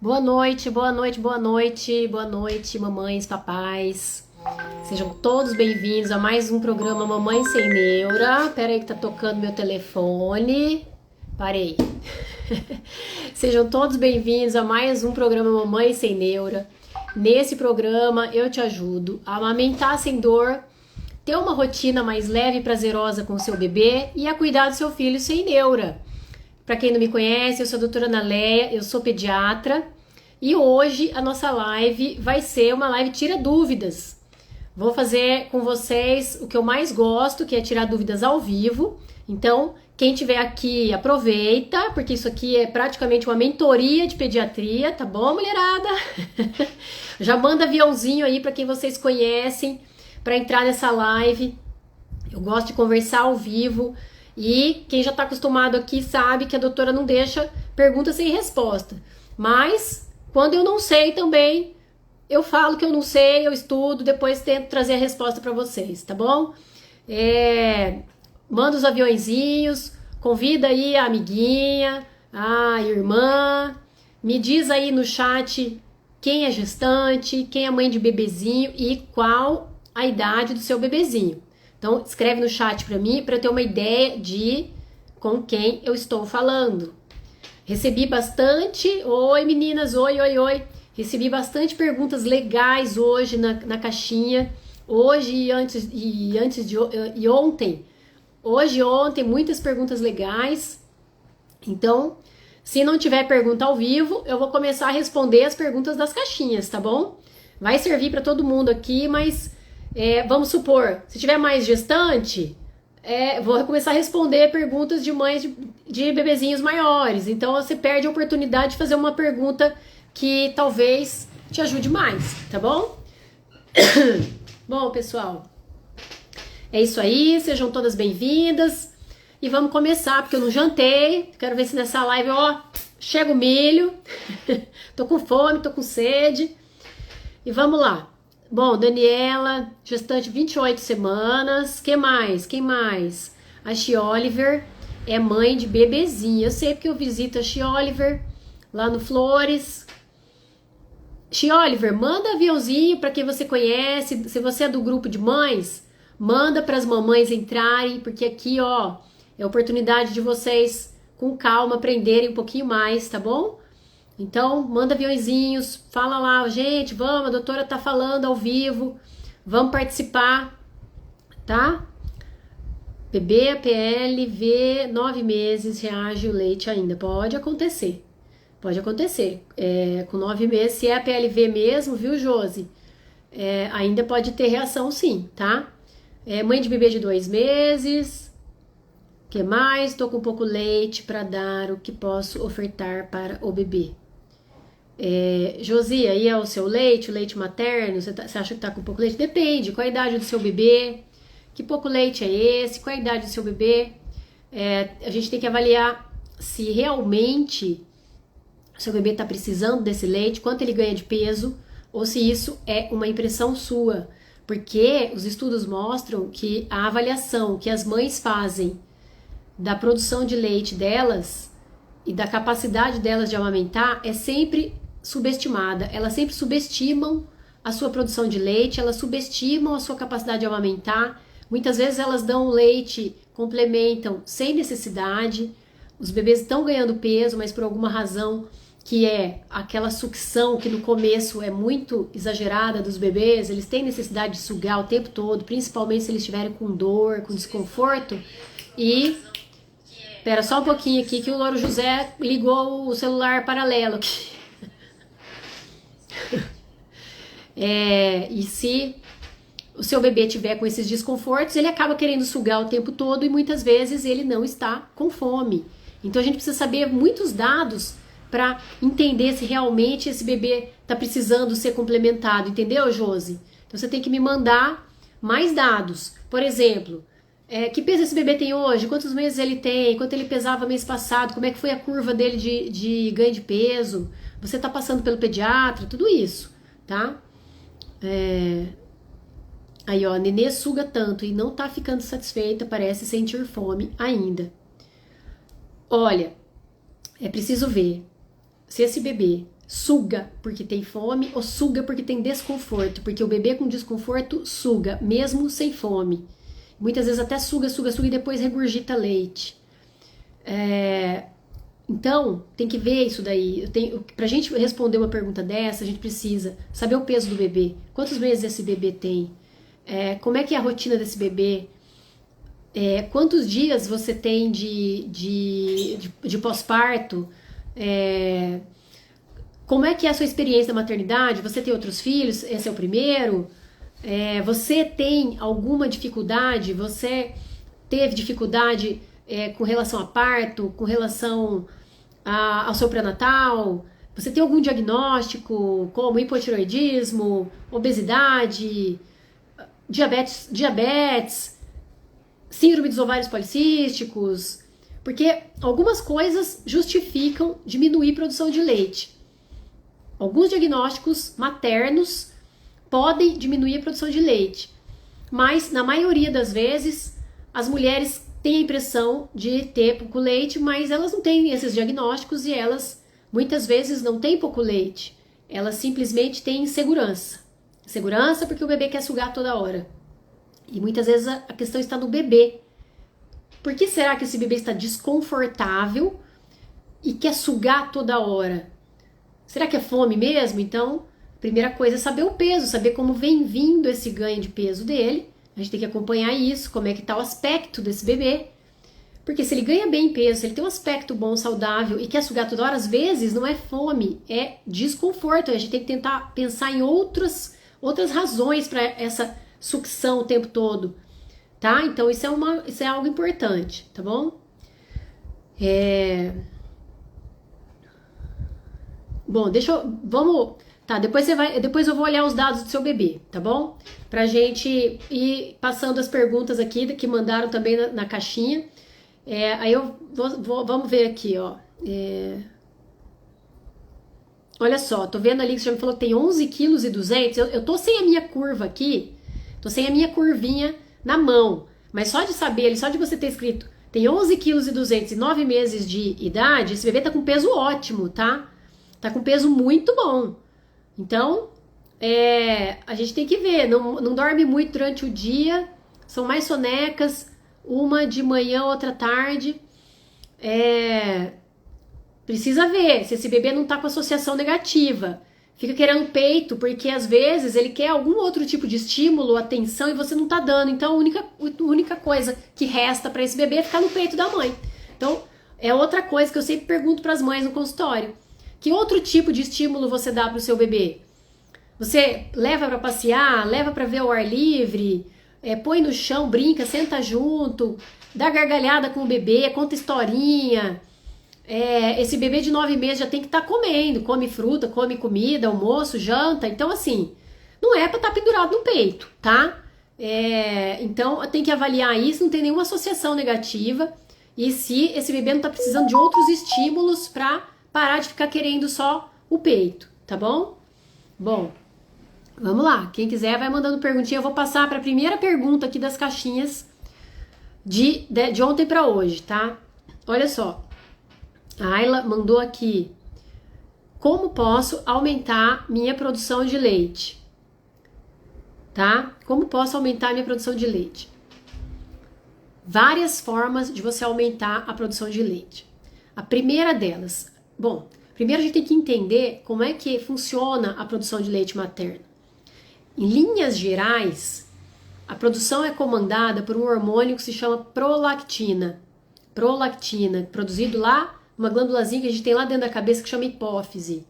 Boa noite, boa noite, boa noite, boa noite, mamães, papais. Sejam todos bem-vindos a mais um programa Mamãe Sem Neura. Pera aí que tá tocando meu telefone. Parei. Sejam todos bem-vindos a mais um programa Mamãe Sem Neura. Nesse programa eu te ajudo a amamentar sem dor, ter uma rotina mais leve e prazerosa com o seu bebê e a cuidar do seu filho sem neura. Para quem não me conhece, eu sou a doutora Ana Leia, eu sou pediatra e hoje a nossa live vai ser uma live tira dúvidas. Vou fazer com vocês o que eu mais gosto, que é tirar dúvidas ao vivo. Então, quem tiver aqui, aproveita, porque isso aqui é praticamente uma mentoria de pediatria, tá bom, mulherada? Já manda aviãozinho aí para quem vocês conhecem, para entrar nessa live. Eu gosto de conversar ao vivo. E quem já está acostumado aqui sabe que a doutora não deixa pergunta sem resposta. Mas, quando eu não sei também, eu falo que eu não sei, eu estudo, depois tento trazer a resposta para vocês, tá bom? Manda os aviõezinhos, convida aí a amiguinha, a irmã, me diz aí no chat quem é gestante, quem é mãe de bebezinho e qual a idade do seu bebezinho. Então, escreve no chat para mim, para eu ter uma ideia de com quem eu estou falando. Recebi bastante... Oi, meninas! Oi, oi, oi! Recebi bastante perguntas legais hoje na caixinha. Hoje e ontem. Hoje e ontem, muitas perguntas legais. Então, se não tiver pergunta ao vivo, eu vou começar a responder as perguntas das caixinhas, tá bom? Vai servir para todo mundo aqui, mas... vamos supor, se tiver mais gestante, vou começar a responder perguntas de mães de bebezinhos maiores. Então você perde a oportunidade de fazer uma pergunta que talvez te ajude mais, tá bom? Bom, pessoal, é isso aí, sejam todas bem-vindas e vamos começar, porque eu não jantei, quero ver se nessa live, chega o milho, tô com fome, tô com sede e vamos lá. Bom, Daniela, gestante 28 semanas. Quem mais? A Xi Oliver é mãe de bebezinha. Eu sei porque eu visito a Xi Oliver lá no Flores. Xi Oliver, manda aviãozinho para quem você conhece. Se você é do grupo de mães, manda para as mamães entrarem, porque aqui, é a oportunidade de vocês, com calma, aprenderem um pouquinho mais, tá bom? Então, manda aviõezinhos, fala lá, gente, vamos, a doutora tá falando ao vivo, vamos participar, tá? Bebê, PLV, 9 meses, reage o leite ainda, pode acontecer, com 9 meses, se é a PLV mesmo, viu, Josi? Ainda pode ter reação sim, tá? Mãe de bebê de 2 meses, que mais? Tô com pouco leite para dar, o que posso ofertar para o bebê? Josi, aí é o seu leite, o leite materno, você acha que tá com pouco leite? Depende, qual a idade do seu bebê, que pouco leite é esse, qual a idade do seu bebê, a gente tem que avaliar se realmente o seu bebê tá precisando desse leite, quanto ele ganha de peso, ou se isso é uma impressão sua, porque os estudos mostram que a avaliação que as mães fazem da produção de leite delas e da capacidade delas de amamentar é sempre subestimada. Elas sempre subestimam a sua produção de leite, elas subestimam a sua capacidade de amamentar. Muitas vezes elas dão leite, complementam sem necessidade. Os bebês estão ganhando peso, mas por alguma razão que é aquela sucção que no começo é muito exagerada dos bebês, eles têm necessidade de sugar o tempo todo, principalmente se eles estiverem com dor, com desconforto. E espera só um pouquinho aqui que o Louro José ligou o celular paralelo aqui. E se o seu bebê tiver com esses desconfortos, ele acaba querendo sugar o tempo todo e muitas vezes ele não está com fome. Então a gente precisa saber muitos dados para entender se realmente esse bebê está precisando ser complementado, entendeu, Josi? Então você tem que me mandar mais dados. Por exemplo, que peso esse bebê tem hoje? Quantos meses ele tem? Quanto ele pesava mês passado? Como é que foi a curva dele de ganho de peso? Você está passando pelo pediatra? Tudo isso, tá? Aí, a nenê suga tanto e não tá ficando satisfeita, parece sentir fome ainda. Olha, é preciso ver se esse bebê suga porque tem fome ou suga porque tem desconforto, porque o bebê com desconforto suga, mesmo sem fome. Muitas vezes até suga e depois regurgita leite. Então, tem que ver isso daí. Pra gente responder uma pergunta dessa, a gente precisa saber o peso do bebê, quantos meses esse bebê tem, como é que é a rotina desse bebê, quantos dias você tem de pós-parto, como é que é a sua experiência da maternidade, você tem outros filhos, esse é o primeiro, você tem alguma dificuldade, você teve dificuldade com relação a parto, com relação ao seu pré-natal, você tem algum diagnóstico como hipotireoidismo, obesidade, diabetes, síndrome dos ovários policísticos, porque algumas coisas justificam diminuir a produção de leite. Alguns diagnósticos maternos podem diminuir a produção de leite, mas na maioria das vezes as mulheres têm a impressão de ter pouco leite, mas elas não têm esses diagnósticos e elas muitas vezes não têm pouco leite, elas simplesmente têm insegurança. Insegurança porque o bebê quer sugar toda hora. E muitas vezes a questão está no bebê. Por que será que esse bebê está desconfortável e quer sugar toda hora? Será que é fome mesmo? Então, a primeira coisa é saber o peso, saber como vem vindo esse ganho de peso dele. A gente tem que acompanhar isso, como é que está o aspecto desse bebê. Porque se ele ganha bem peso, se ele tem um aspecto bom, saudável e quer sugar toda hora, às vezes não é fome, é desconforto. A gente tem que tentar pensar em outras razões para essa sucção o tempo todo, tá? Então isso é algo importante, tá bom? Bom, depois eu vou olhar os dados do seu bebê, tá bom? Pra gente ir passando as perguntas aqui que mandaram também na caixinha. Aí eu vamos ver aqui, ó. Olha só, tô vendo ali que você já me falou que tem 11,2 kg. Eu tô sem a minha curva aqui, tô sem a minha curvinha na mão. Mas só de saber, só de você ter escrito tem 11,2 kg e 9 meses de idade, esse bebê tá com peso ótimo, tá? Tá com peso muito bom. Então, a gente tem que ver, não dorme muito durante o dia, são mais sonecas, uma de manhã, outra tarde. Precisa ver se esse bebê não tá com associação negativa. Fica querendo peito, porque às vezes ele quer algum outro tipo de estímulo, atenção, e você não tá dando. Então, a única coisa que resta para esse bebê é ficar no peito da mãe. Então, é outra coisa que eu sempre pergunto para as mães no consultório. Que outro tipo de estímulo você dá para o seu bebê? Você leva para passear, leva para ver o ar livre, põe no chão, brinca, senta junto, dá gargalhada com o bebê, conta historinha. Esse bebê de 9 meses já tem que estar comendo, come fruta, come comida, almoço, janta. Então, assim, não é para estar pendurado no peito, tá? Então, tem que avaliar isso, não tem nenhuma associação negativa. E se esse bebê não está precisando de outros estímulos para parar de ficar querendo só o peito, tá bom? Bom, vamos lá. Quem quiser vai mandando perguntinha. Eu vou passar para a primeira pergunta aqui das caixinhas de ontem para hoje, tá? Olha só. A Ayla mandou aqui. Como posso aumentar minha produção de leite? Tá? Como posso aumentar minha produção de leite? Várias formas de você aumentar a produção de leite. A primeira delas, bom, primeiro a gente tem que entender como é que funciona a produção de leite materno. Em linhas gerais, a produção é comandada por um hormônio que se chama prolactina. Prolactina, produzido lá, uma glândulazinha que a gente tem lá dentro da cabeça que chama hipófise.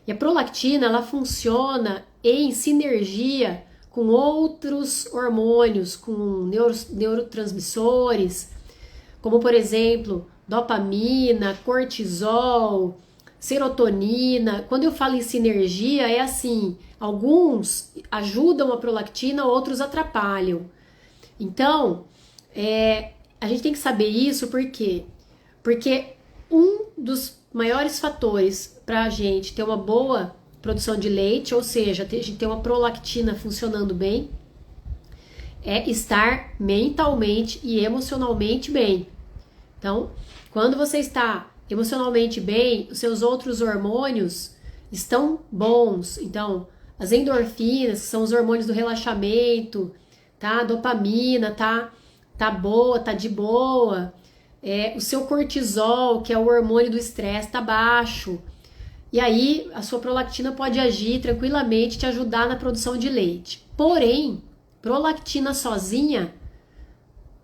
E a prolactina, ela funciona em sinergia com outros hormônios, com neurotransmissores, como por exemplo, dopamina, cortisol, serotonina. Quando eu falo em sinergia, é assim, alguns ajudam a prolactina, outros atrapalham. Então, a gente tem que saber isso por quê? Porque um dos maiores fatores para a gente ter uma boa produção de leite, ou seja, a gente ter uma prolactina funcionando bem, é estar mentalmente e emocionalmente bem. Então, quando você está emocionalmente bem, os seus outros hormônios estão bons. Então, as endorfinas, que são os hormônios do relaxamento, tá? A dopamina, tá boa, tá de boa. O seu cortisol, que é o hormônio do estresse, tá baixo. E aí, a sua prolactina pode agir tranquilamente, te ajudar na produção de leite. Porém, prolactina sozinha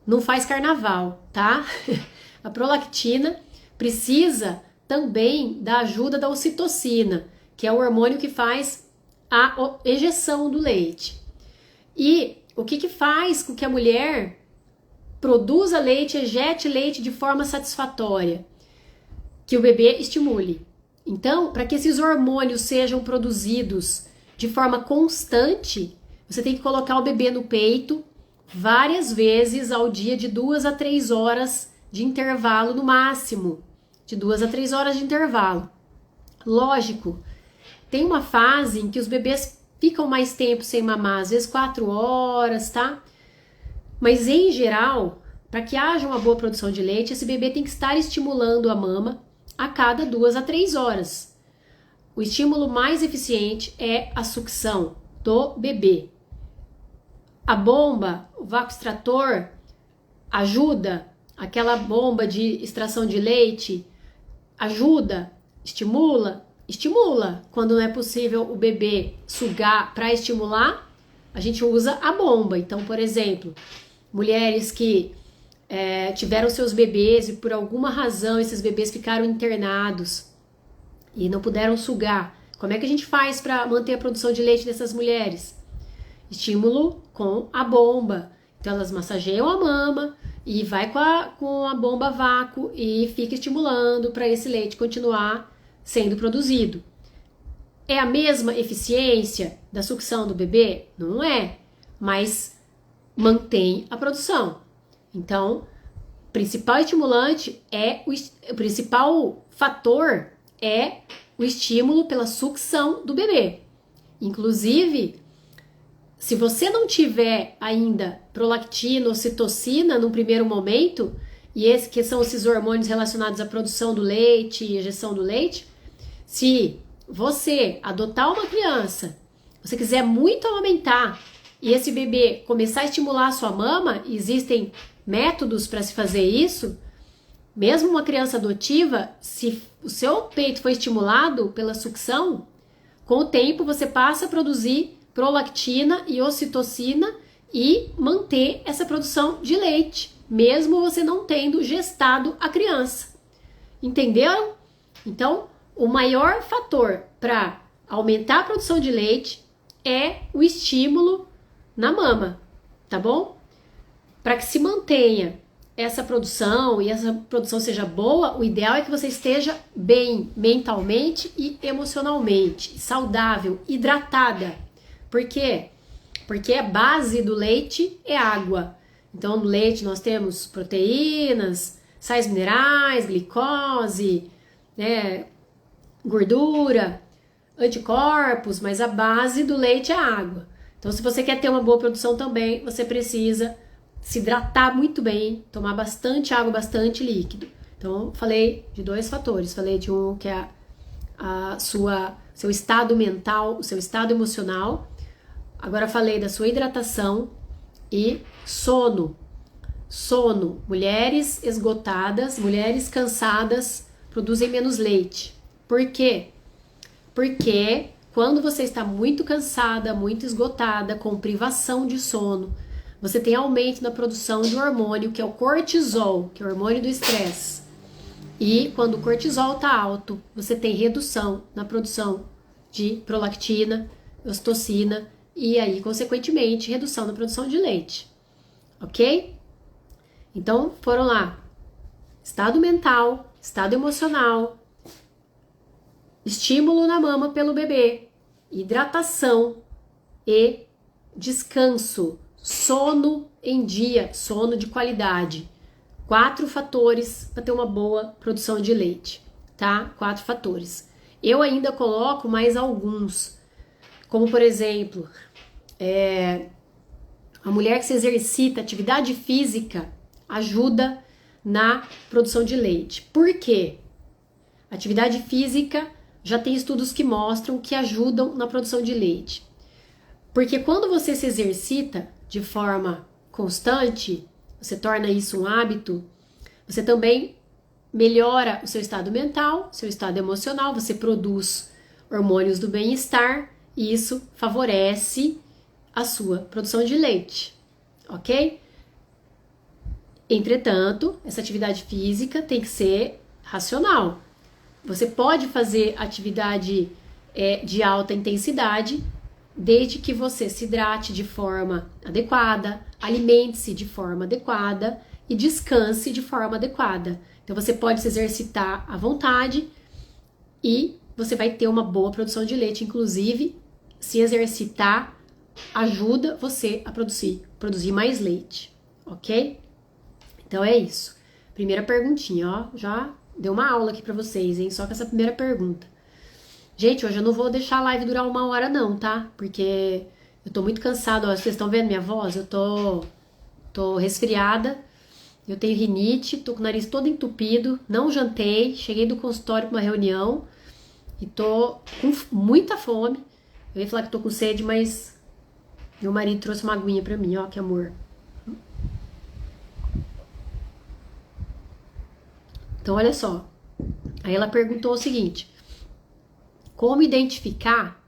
não faz carnaval, tá? A prolactina precisa também da ajuda da ocitocina, que é o hormônio que faz a ejeção do leite. E o que faz com que a mulher produza leite, ejete leite de forma satisfatória? Que o bebê estimule. Então, para que esses hormônios sejam produzidos de forma constante, você tem que colocar o bebê no peito várias vezes ao dia, de 2 a 3 horas de intervalo no máximo. De 2 a 3 horas de intervalo. Lógico, tem uma fase em que os bebês ficam mais tempo sem mamar, às vezes 4 horas, tá? Mas em geral, para que haja uma boa produção de leite, esse bebê tem que estar estimulando a mama a cada 2 a 3 horas. O estímulo mais eficiente é a sucção do bebê. A bomba, o vácuo extrator, ajuda. Aquela bomba de extração de leite ajuda, estimula. Quando não é possível o bebê sugar para estimular, a gente usa a bomba. Então, por exemplo, mulheres que tiveram seus bebês e por alguma razão esses bebês ficaram internados e não puderam sugar. Como é que a gente faz para manter a produção de leite dessas mulheres? Estímulo com a bomba. Então elas massageiam a mama e vai com a bomba a vácuo e fica estimulando para esse leite continuar sendo produzido. É a mesma eficiência da sucção do bebê? Não é, mas mantém a produção. Então, o principal estimulante o principal fator é o estímulo pela sucção do bebê. Inclusive, se você não tiver ainda prolactina, ocitocina no primeiro momento, e esses que são esses hormônios relacionados à produção do leite e ejeção do leite, se você adotar uma criança, você quiser muito aumentar e esse bebê começar a estimular a sua mama, existem métodos para se fazer isso. Mesmo uma criança adotiva, se o seu peito foi estimulado pela sucção, com o tempo você passa a produzir prolactina e ocitocina e manter essa produção de leite, mesmo você não tendo gestado a criança. Entenderam? Então, o maior fator para aumentar a produção de leite é o estímulo na mama, tá bom? Para que se mantenha essa produção e essa produção seja boa, o ideal é que você esteja bem mentalmente e emocionalmente, saudável, hidratada. Por quê? Porque a base do leite é água. Então, no leite nós temos proteínas, sais minerais, glicose, gordura, anticorpos, mas a base do leite é água. Então, se você quer ter uma boa produção também, você precisa se hidratar muito bem, tomar bastante água, bastante líquido. Então, falei de 2 fatores. Falei de um que é seu estado mental, o seu estado emocional. Agora falei da sua hidratação e sono. Sono. Mulheres esgotadas, mulheres cansadas produzem menos leite. Por quê? Porque quando você está muito cansada, muito esgotada, com privação de sono, você tem aumento na produção de um hormônio que é o cortisol, que é o hormônio do estresse. E quando o cortisol está alto, você tem redução na produção de prolactina, ocitocina e aí, consequentemente, redução na produção de leite. Ok? Então, foram lá. Estado mental, estado emocional, estímulo na mama pelo bebê, hidratação e descanso, sono em dia, sono de qualidade. 4 fatores para ter uma boa produção de leite, tá? 4 fatores. Eu ainda coloco mais alguns, como por exemplo, a mulher que se exercita, atividade física, ajuda na produção de leite. Por quê? Atividade física já tem estudos que mostram que ajudam na produção de leite. Porque quando você se exercita de forma constante, você torna isso um hábito, você também melhora o seu estado mental, seu estado emocional, você produz hormônios do bem-estar e isso favorece a sua produção de leite, ok? Entretanto, essa atividade física tem que ser racional. Você pode fazer atividade de alta intensidade, desde que você se hidrate de forma adequada, alimente-se de forma adequada e descanse de forma adequada. Então você pode se exercitar à vontade e você vai ter uma boa produção de leite. Inclusive, se exercitar ajuda você a produzir mais leite, ok? Então é isso. Primeira perguntinha, ó, já deu uma aula aqui pra vocês, hein? Só com essa primeira pergunta. Gente, hoje eu não vou deixar a live durar 1 hora não, tá? Porque eu tô muito cansada, ó, vocês estão vendo minha voz? Eu tô resfriada, eu tenho rinite, tô com o nariz todo entupido, não jantei, cheguei do consultório pra uma reunião e tô com muita fome. Eu ia falar que tô com sede, mas meu marido trouxe uma aguinha pra mim, ó, que amor. Então, olha só. Aí ela perguntou o seguinte: como identificar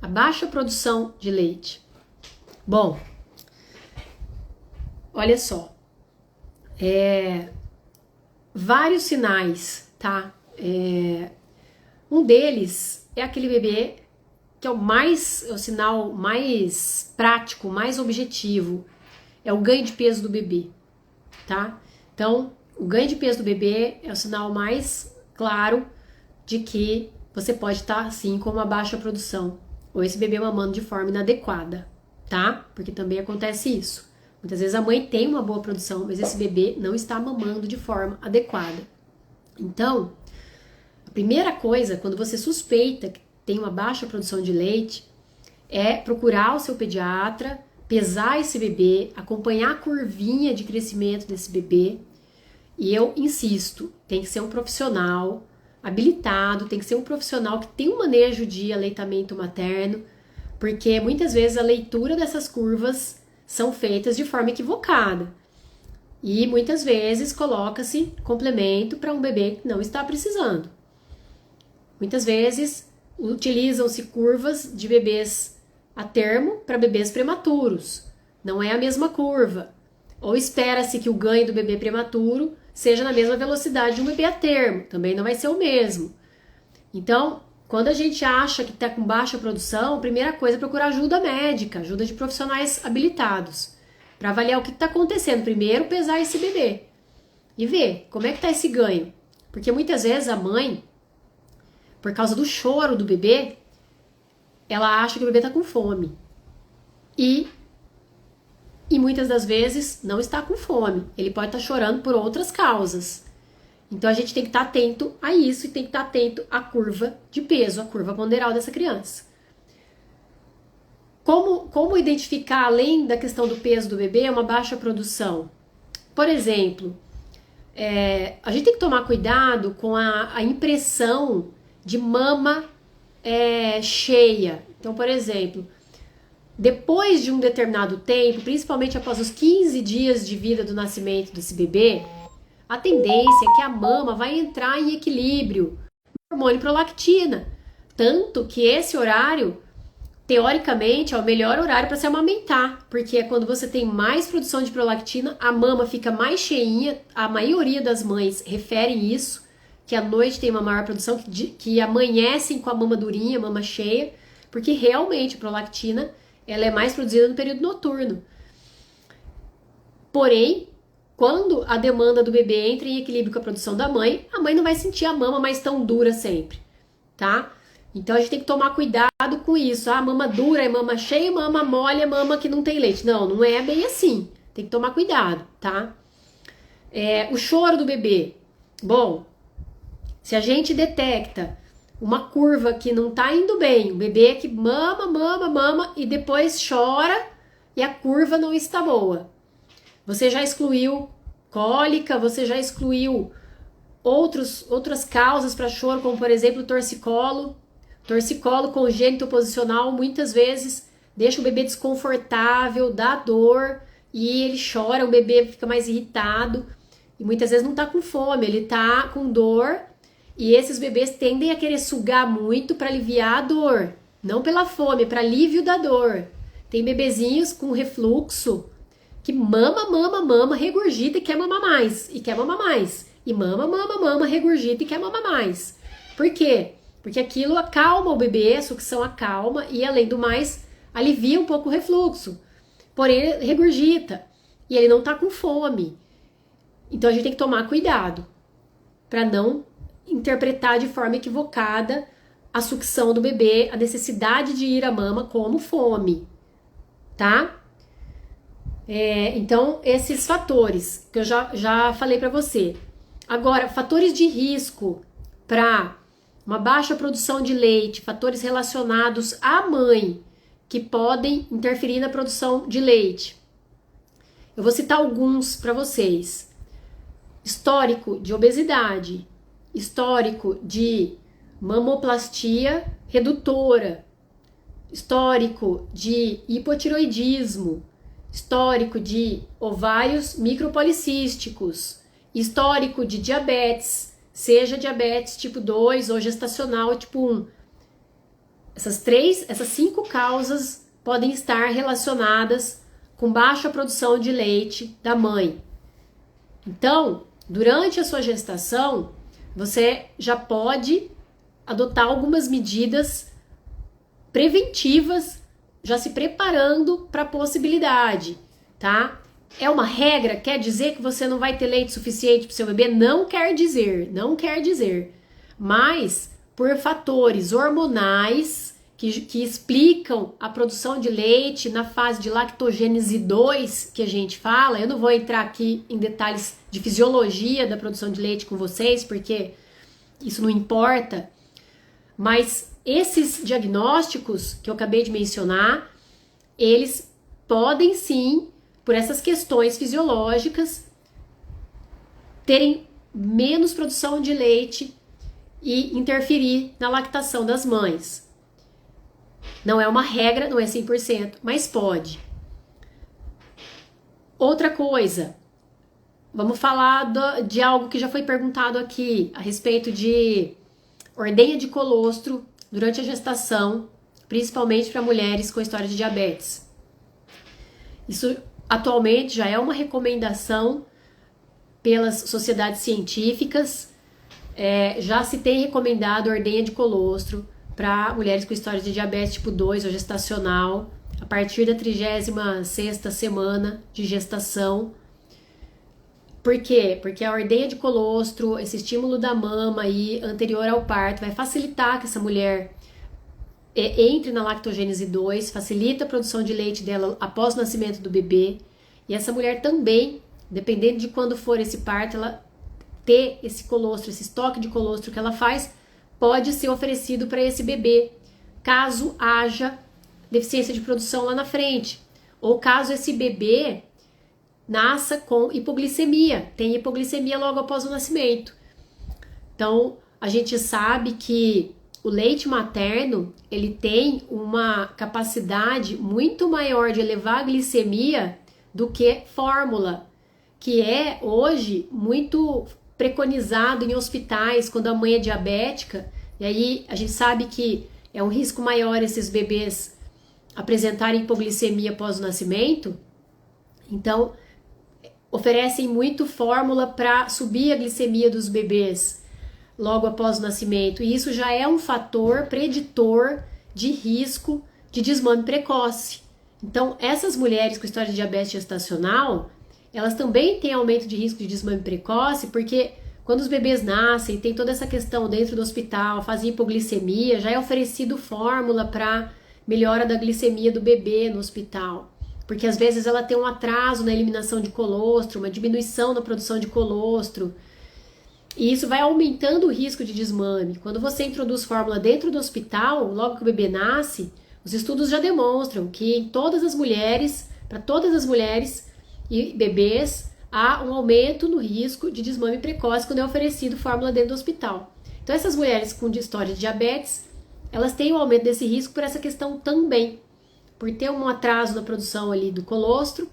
a baixa produção de leite? Bom, olha só. Vários sinais, tá? Um deles é aquele bebê que é o sinal mais prático, mais objetivo. É o ganho de peso do bebê, tá? Então, o ganho de peso do bebê é o sinal mais claro de que você pode estar, assim, com uma baixa produção. Ou esse bebê mamando de forma inadequada, tá? Porque também acontece isso. Muitas vezes a mãe tem uma boa produção, mas esse bebê não está mamando de forma adequada. Então, a primeira coisa, quando você suspeita que tem uma baixa produção de leite, é procurar o seu pediatra, pesar esse bebê, acompanhar a curvinha de crescimento desse bebê. E eu insisto, tem que ser um profissional habilitado, tem que ser um profissional que tem um manejo de aleitamento materno, porque muitas vezes a leitura dessas curvas são feitas de forma equivocada. E muitas vezes coloca-se complemento para um bebê que não está precisando. Muitas vezes utilizam-se curvas de bebês a termo para bebês prematuros. Não é a mesma curva. Ou espera-se que o ganho do bebê prematuro seja na mesma velocidade de um bebê a termo. Também não vai ser o mesmo. Então, quando a gente acha que está com baixa produção, a primeira coisa é procurar ajuda médica, ajuda de profissionais habilitados, para avaliar o que está acontecendo. Primeiro, pesar esse bebê e ver como é que está esse ganho. Porque muitas vezes a mãe, por causa do choro do bebê, ela acha que o bebê está com fome. E muitas das vezes não está com fome. Ele pode estar chorando por outras causas. Então a gente tem que estar atento a isso e tem que estar atento à curva de peso, à curva ponderal dessa criança. Como identificar, além da questão do peso do bebê, uma baixa produção? Por exemplo, a gente tem que tomar cuidado com a impressão de mama cheia. Então, por exemplo, depois de um determinado tempo, principalmente após os 15 dias de vida do nascimento desse bebê, a tendência é que a mama vai entrar em equilíbrio no hormônio prolactina. Tanto que esse horário, teoricamente, é o melhor horário para se amamentar, porque é quando você tem mais produção de prolactina, a mama fica mais cheinha. A maioria das mães referem isso, que à noite tem uma maior produção, que amanhecem com a mama durinha, a mama cheia, porque realmente a prolactina ela é mais produzida no período noturno. Porém, quando a demanda do bebê entra em equilíbrio com a produção da mãe, a mãe não vai sentir a mama mais tão dura sempre, tá? Então a gente tem que tomar cuidado com isso. Ah, mama dura é mama cheia, mama mole é mama que não tem leite. Não, não é bem assim. Tem que tomar cuidado, tá? O choro do bebê. Bom, se a gente detecta uma curva que não tá indo bem, o bebê que mama e depois chora e a curva não está boa. Você já excluiu cólica, você já excluiu Outras causas para choro, como por exemplo o torcicolo. Torcicolo congênito posicional muitas vezes deixa o bebê desconfortável, dá dor e ele chora, o bebê fica mais irritado e muitas vezes não tá com fome, ele tá com dor e esses bebês tendem a querer sugar muito para aliviar a dor, não pela fome, para alívio da dor. Tem bebezinhos com refluxo que mama, regurgita e quer mamar mais, e quer mamar mais. E mama, regurgita e quer mamar mais. Por quê? Porque aquilo acalma o bebê, a sucção acalma e, além do mais, alivia um pouco o refluxo. Porém, ele regurgita e ele não tá com fome. Então, a gente tem que tomar cuidado para não interpretar de forma equivocada a sucção do bebê, a necessidade de ir à mama como fome, tá? Então, esses fatores que eu já falei para você. Agora, fatores de risco para uma baixa produção de leite, fatores relacionados à mãe que podem interferir na produção de leite. Eu vou citar alguns para vocês. Histórico de obesidade, histórico de mamoplastia redutora, histórico de hipotiroidismo, histórico de ovários micropolicísticos, histórico de diabetes, seja diabetes tipo 2 ou gestacional tipo 1. Essas 5 causas podem estar relacionadas com baixa produção de leite da mãe. Então, durante a sua gestação, você já pode adotar algumas medidas preventivas, já se preparando para a possibilidade, tá? É uma regra? Quer dizer que você não vai ter leite suficiente para o seu bebê? Não quer dizer, não quer dizer. Mas, por fatores hormonais que explicam a produção de leite na fase de lactogênese 2, que a gente fala, eu não vou entrar aqui em detalhes de fisiologia da produção de leite com vocês, porque isso não importa, mas esses diagnósticos que eu acabei de mencionar, eles podem sim, por essas questões fisiológicas, terem menos produção de leite e interferir na lactação das mães. Não é uma regra, não é 100%, mas pode. Outra coisa, vamos falar de algo que já foi perguntado aqui, a respeito de ordenha de colostro durante a gestação, principalmente para mulheres com história de diabetes. Isso atualmente já é uma recomendação pelas sociedades científicas, já se tem recomendado ordenha de colostro para mulheres com história de diabetes tipo 2 ou gestacional, a partir da 36ª semana de gestação. Por quê? Porque a ordenha de colostro, esse estímulo da mama aí, anterior ao parto, vai facilitar que essa mulher entre na lactogênese 2, facilita a produção de leite dela após o nascimento do bebê. E essa mulher também, dependendo de quando for esse parto, ela ter esse colostro, esse estoque de colostro que ela faz, pode ser oferecido para esse bebê, caso haja deficiência de produção lá na frente, ou caso esse bebê nasça com hipoglicemia, tem hipoglicemia logo após o nascimento. Então, a gente sabe que o leite materno, ele tem uma capacidade muito maior de elevar a glicemia do que fórmula, que é hoje muito preconizado em hospitais quando a mãe é diabética, e aí a gente sabe que é um risco maior esses bebês apresentarem hipoglicemia após o nascimento. Então, oferecem muito fórmula para subir a glicemia dos bebês logo após o nascimento, e isso já é um fator preditor de risco de desmame precoce. Então, essas mulheres com história de diabetes gestacional, elas também têm aumento de risco de desmame precoce, porque quando os bebês nascem, tem toda essa questão dentro do hospital, fazem hipoglicemia, já é oferecido fórmula para melhora da glicemia do bebê no hospital. Porque às vezes ela tem um atraso na eliminação de colostro, uma diminuição na produção de colostro. E isso vai aumentando o risco de desmame. Quando você introduz fórmula dentro do hospital, logo que o bebê nasce, os estudos já demonstram que em todas as mulheres, para todas as mulheres e bebês, há um aumento no risco de desmame precoce quando é oferecido fórmula dentro do hospital. Então essas mulheres com história de diabetes, elas têm um aumento desse risco por essa questão também. Por ter um atraso na produção ali do colostro,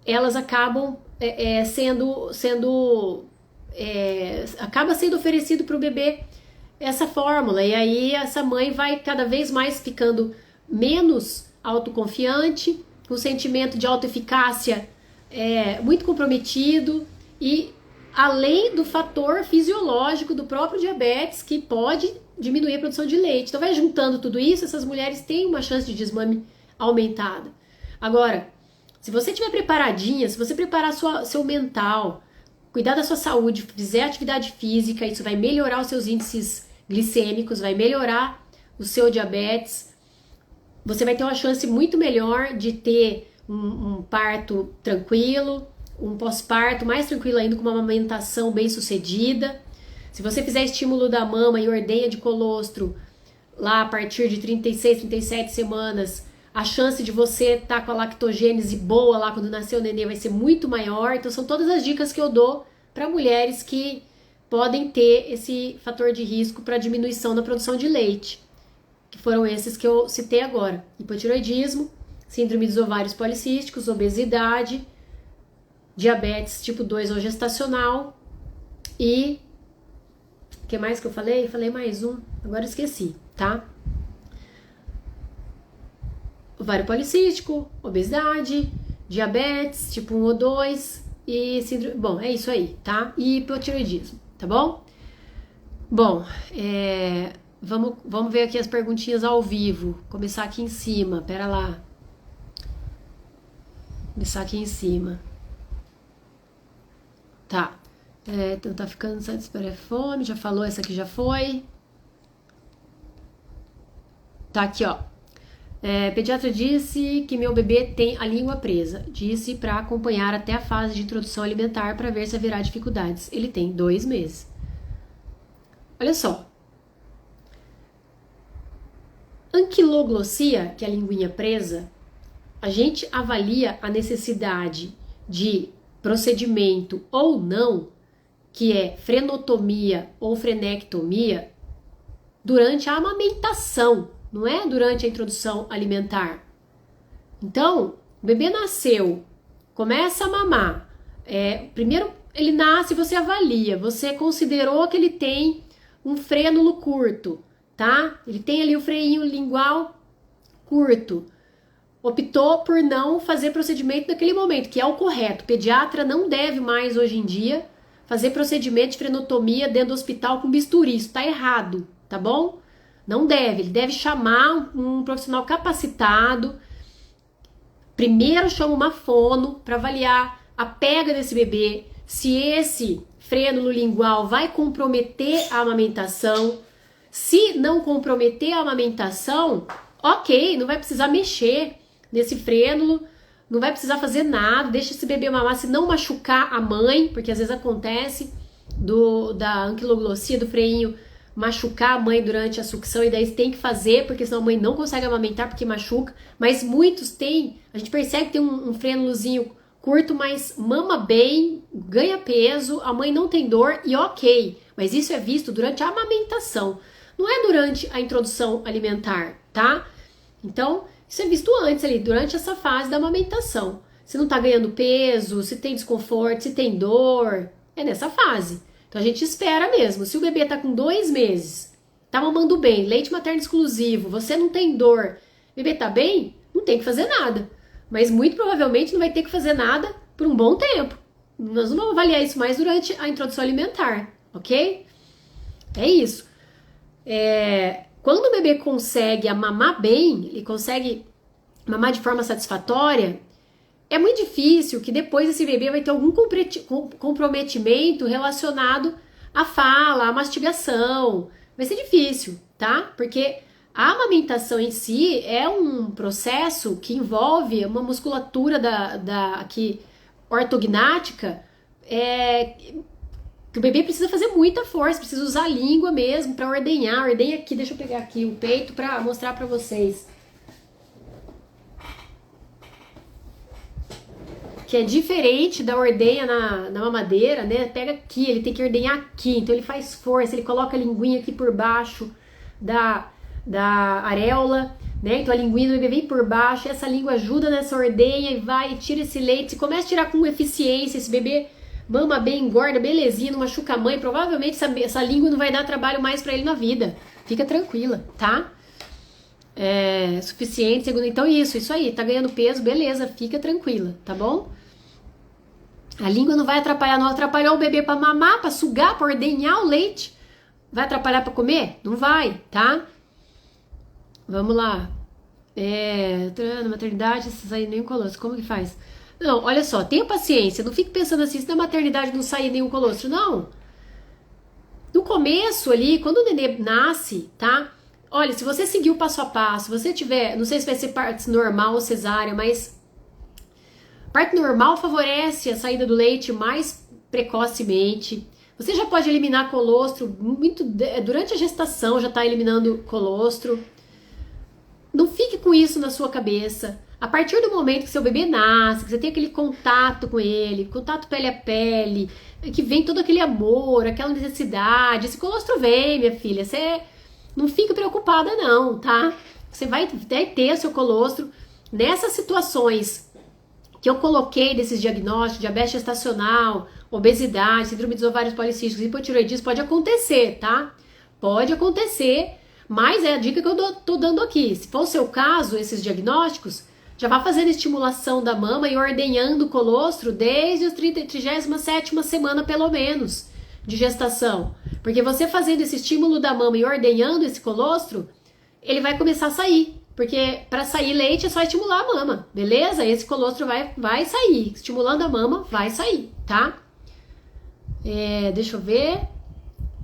elas acabam acaba sendo oferecido para o bebê essa fórmula, e aí essa mãe vai cada vez mais ficando menos autoconfiante, com o sentimento de autoeficácia muito comprometido, e além do fator fisiológico do próprio diabetes, que pode diminuir a produção de leite. Então vai juntando tudo isso, essas mulheres têm uma chance de desmame aumentada. Agora, se você estiver preparadinha, se você preparar seu mental, cuidar da sua saúde, fizer atividade física, isso vai melhorar os seus índices glicêmicos, vai melhorar o seu diabetes, você vai ter uma chance muito melhor de ter um parto tranquilo, um pós-parto mais tranquilo ainda, com uma amamentação bem sucedida. Se você fizer estímulo da mama e ordenha de colostro lá a partir de 36, 37 semanas, a chance de você estar com a lactogênese boa lá quando nascer o nenê vai ser muito maior. Então são todas as dicas que eu dou para mulheres que podem ter esse fator de risco para diminuição da produção de leite, que foram esses que eu citei agora: hipotiroidismo, síndrome dos ovários policísticos, obesidade, diabetes tipo 2 ou gestacional e... o que mais que eu falei? Falei mais um, agora eu esqueci, tá? Ovário policístico, obesidade, diabetes tipo 1 ou 2 e síndrome... Bom, é isso aí, tá? E hipotiroidismo, tá bom? Bom, vamos ver aqui as perguntinhas ao vivo. Começar aqui em cima, pera lá. Começar aqui em cima. Tá. Então tá ficando satisfeito, fome, já falou, essa aqui já foi. Tá aqui, ó. Pediatra disse que meu bebê tem a língua presa. Disse para acompanhar até a fase de introdução alimentar para ver se haverá dificuldades. Ele tem 2 meses. Olha só. Anquiloglossia, que é a linguinha presa, a gente avalia a necessidade de procedimento ou não, que é frenotomia ou frenectomia, durante a amamentação, não é durante a introdução alimentar. Então, o bebê nasceu, começa a mamar, primeiro ele nasce, você avalia, você considerou que ele tem um frênulo curto, tá? Ele tem ali o freinho lingual curto. Optou por não fazer procedimento naquele momento, que é o correto. O pediatra não deve mais, hoje em dia, fazer procedimento de frenotomia dentro do hospital com bisturi. Isso tá errado, tá bom? Não deve. Ele deve chamar um profissional capacitado. Primeiro chama uma fono para avaliar a pega desse bebê, se esse frênulo lingual vai comprometer a amamentação. Se não comprometer a amamentação, ok, não vai precisar mexer nesse frênulo, não vai precisar fazer nada, deixa esse bebê mamar, se não machucar a mãe, porque às vezes acontece da anquiloglossia, do freinho, machucar a mãe durante a sucção, e daí tem que fazer, porque senão a mãe não consegue amamentar porque machuca. Mas muitos têm, a gente percebe que tem um frênulozinho curto, mas mama bem, ganha peso, a mãe não tem dor e ok. Mas isso é visto durante a amamentação, não é durante a introdução alimentar, tá? Então, isso é visto antes ali, durante essa fase da amamentação. Se não tá ganhando peso, se tem desconforto, se tem dor, é nessa fase. Então a gente espera mesmo. Se o bebê tá com 2 meses, tá mamando bem, leite materno exclusivo, você não tem dor, o bebê tá bem, não tem que fazer nada. Mas muito provavelmente não vai ter que fazer nada por um bom tempo. Nós não vamos avaliar isso mais durante a introdução alimentar, ok? É isso. Quando o bebê consegue mamar bem, ele consegue mamar de forma satisfatória, é muito difícil que depois esse bebê vai ter algum comprometimento relacionado à fala, à mastigação. Vai ser difícil, tá? Porque a amamentação em si é um processo que envolve uma musculatura aqui, ortognática, que o bebê precisa fazer muita força, precisa usar a língua mesmo para ordenhar. Ordenha aqui, deixa eu pegar aqui o peito para mostrar para vocês. que é diferente da ordenha na mamadeira, né? Pega aqui, ele tem que ordenhar aqui, então ele faz força, ele coloca a linguinha aqui por baixo da areola, né? Então a linguinha do bebê vem por baixo, essa língua ajuda nessa ordenha e vai e tira esse leite. Se começa a tirar com eficiência, esse bebê mama bem, engorda, belezinha, não machuca a mãe, provavelmente essa língua não vai dar trabalho mais pra ele na vida. Fica tranquila, tá? É suficiente, segundo. Então isso aí, tá ganhando peso, beleza, fica tranquila, tá bom? A língua não vai atrapalhar, não atrapalhou o bebê pra mamar, pra sugar, pra ordenhar o leite. Vai atrapalhar pra comer? Não vai, tá? Vamos lá. Na maternidade, se sair nenhum colostro, como que faz? Não, olha só, tenha paciência, não fique pensando assim, se na maternidade não sair nenhum colostro, não. No começo ali, quando o nenê nasce, tá? Olha, se você seguir o passo a passo, se você tiver, não sei se vai ser parte normal ou cesárea, mas parte normal favorece a saída do leite mais precocemente. Você já pode eliminar colostro durante a gestação, já tá eliminando colostro. Não fique com isso na sua cabeça. A partir do momento que seu bebê nasce, que você tem aquele contato com ele, contato pele a pele, que vem todo aquele amor, aquela necessidade, esse colostro vem, minha filha, você não fica preocupada não, tá? Você vai ter o seu colostro. Nessas situações que eu coloquei desses diagnósticos, diabetes gestacional, obesidade, síndrome dos ovários policísticos, hipotireoidismo, pode acontecer, tá? Pode acontecer, mas é a dica que eu tô dando aqui. Se for o seu caso, esses diagnósticos, já vá fazendo estimulação da mama e ordenhando o colostro desde a 37ª semana, pelo menos, de gestação. Porque você fazendo esse estímulo da mama e ordenhando esse colostro, ele vai começar a sair. Porque para sair leite é só estimular a mama, beleza? Esse colostro vai sair. Estimulando a mama, vai sair, tá? Deixa eu ver.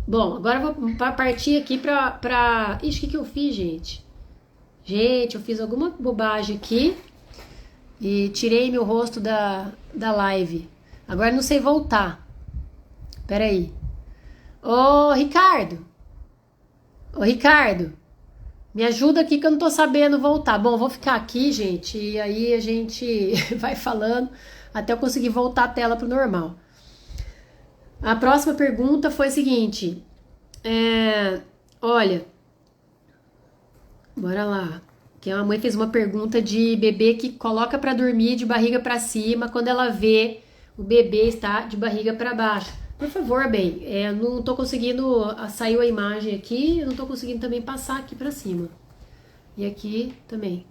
Bom, agora eu vou partir aqui pra... Ixi, o que eu fiz, gente? Gente, eu fiz alguma bobagem aqui e tirei meu rosto da live. Agora não sei voltar. Pera aí. Ô, Ricardo, me ajuda aqui que eu não tô sabendo voltar. Bom, eu vou ficar aqui, gente, e aí a gente vai falando até eu conseguir voltar a tela pro normal. A próxima pergunta foi a seguinte. Olha, bora lá. Que a mãe fez uma pergunta de bebê que coloca pra dormir de barriga pra cima quando ela vê o bebê está de barriga pra baixo. Por favor, bem, não tô conseguindo, saiu a imagem aqui, eu não tô conseguindo também passar aqui pra cima. E aqui também.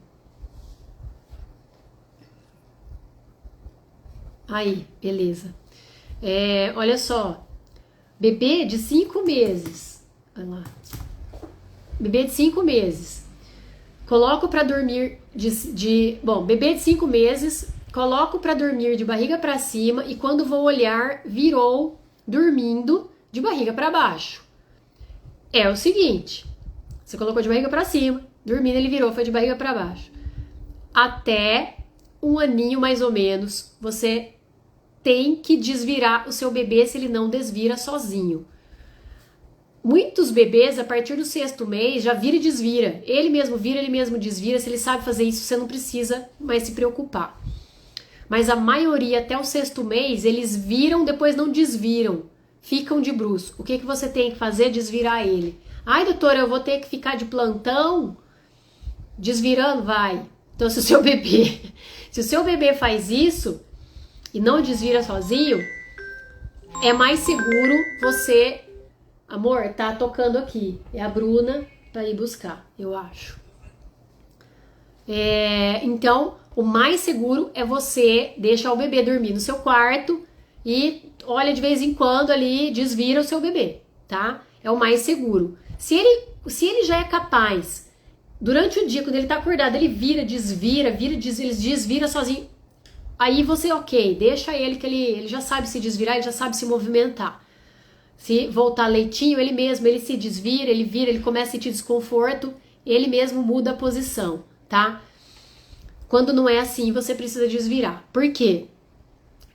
Aí, beleza. Olha só, bebê de 5 meses, olha lá, bebê de 5 meses, coloco pra dormir bebê de 5 meses, coloco pra dormir de barriga pra cima e quando vou olhar, virou dormindo de barriga para baixo. É o seguinte, você colocou de barriga para cima, dormindo ele virou, foi de barriga para baixo. Até 1 aninho mais ou menos, você tem que desvirar o seu bebê se ele não desvira sozinho. Muitos bebês, a partir do 6º mês, já vira e desvira. Ele mesmo vira, ele mesmo desvira. Se ele sabe fazer isso, você não precisa mais se preocupar. Mas a maioria, até o 6º mês, eles viram, depois não desviram. Ficam de bruço. O que você tem que fazer? Desvirar ele. Ai, doutora, eu vou ter que ficar de plantão? Desvirando? Vai. Então, se o seu bebê faz isso e não desvira sozinho, é mais seguro você... Amor, tá tocando aqui. É a Bruna pra ir buscar, eu acho. Então, o mais seguro é você deixar o bebê dormir no seu quarto e olha de vez em quando ali, desvira o seu bebê, tá? É o mais seguro. Se ele já é capaz, durante o dia, quando ele tá acordado, ele vira, desvira, ele desvira sozinho, aí você, ok, deixa ele que ele já sabe se desvirar, ele já sabe se movimentar. Se voltar leitinho, ele se desvira, ele vira, ele começa a sentir desconforto, ele mesmo muda a posição, tá? Quando não é assim, você precisa desvirar. Por quê?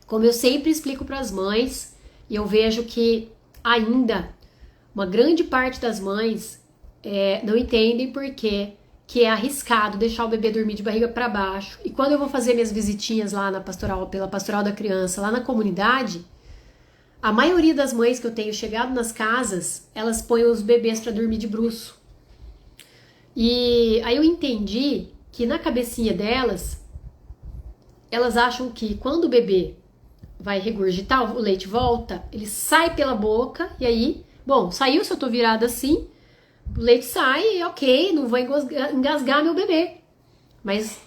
Como eu sempre explico para as mães, e eu vejo que ainda uma grande parte das mães não entendem porque que é arriscado deixar o bebê dormir de barriga para baixo. E quando eu vou fazer minhas visitinhas lá na pastoral, pela pastoral da criança, lá na comunidade, a maioria das mães que eu tenho chegado nas casas, elas põem os bebês para dormir de bruço. E aí eu entendi que na cabecinha delas, elas acham que quando o bebê vai regurgitar, o leite volta, ele sai pela boca, e aí, bom, saiu, se eu tô virada assim, o leite sai, ok, não vou engasgar meu bebê. Mas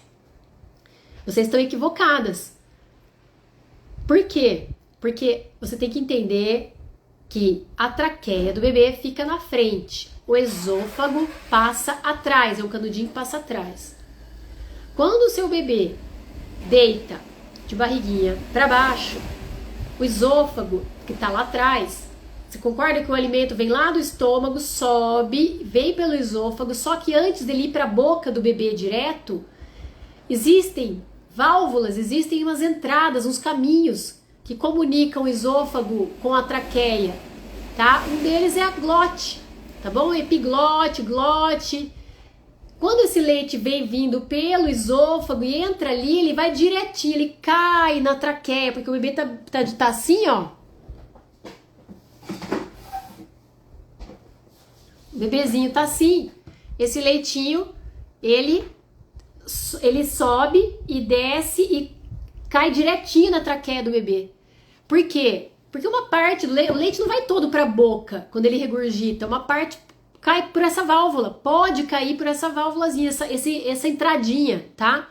vocês estão equivocadas. Por quê? Porque você tem que entender que a traqueia do bebê fica na frente, o esôfago passa atrás, é um canudinho que passa atrás. Quando o seu bebê deita de barriguinha para baixo, o esôfago que está lá atrás, você concorda que o alimento vem lá do estômago, sobe, vem pelo esôfago, só que antes dele ir para a boca do bebê direto, existem válvulas, existem umas entradas, uns caminhos que comunicam o esôfago com a traqueia, tá? Um deles é a glote, tá bom? Epiglote, glote. Quando esse leite vem vindo pelo esôfago e entra ali, ele vai direitinho, ele cai na traqueia, porque o bebê tá assim, ó. O bebezinho tá assim. Esse leitinho, ele sobe e desce e cai direitinho na traqueia do bebê. Por quê? Porque uma parte, o leite não vai todo pra boca quando ele regurgita, uma parte cai por essa válvula, pode cair por essa válvulazinha, essa entradinha, tá?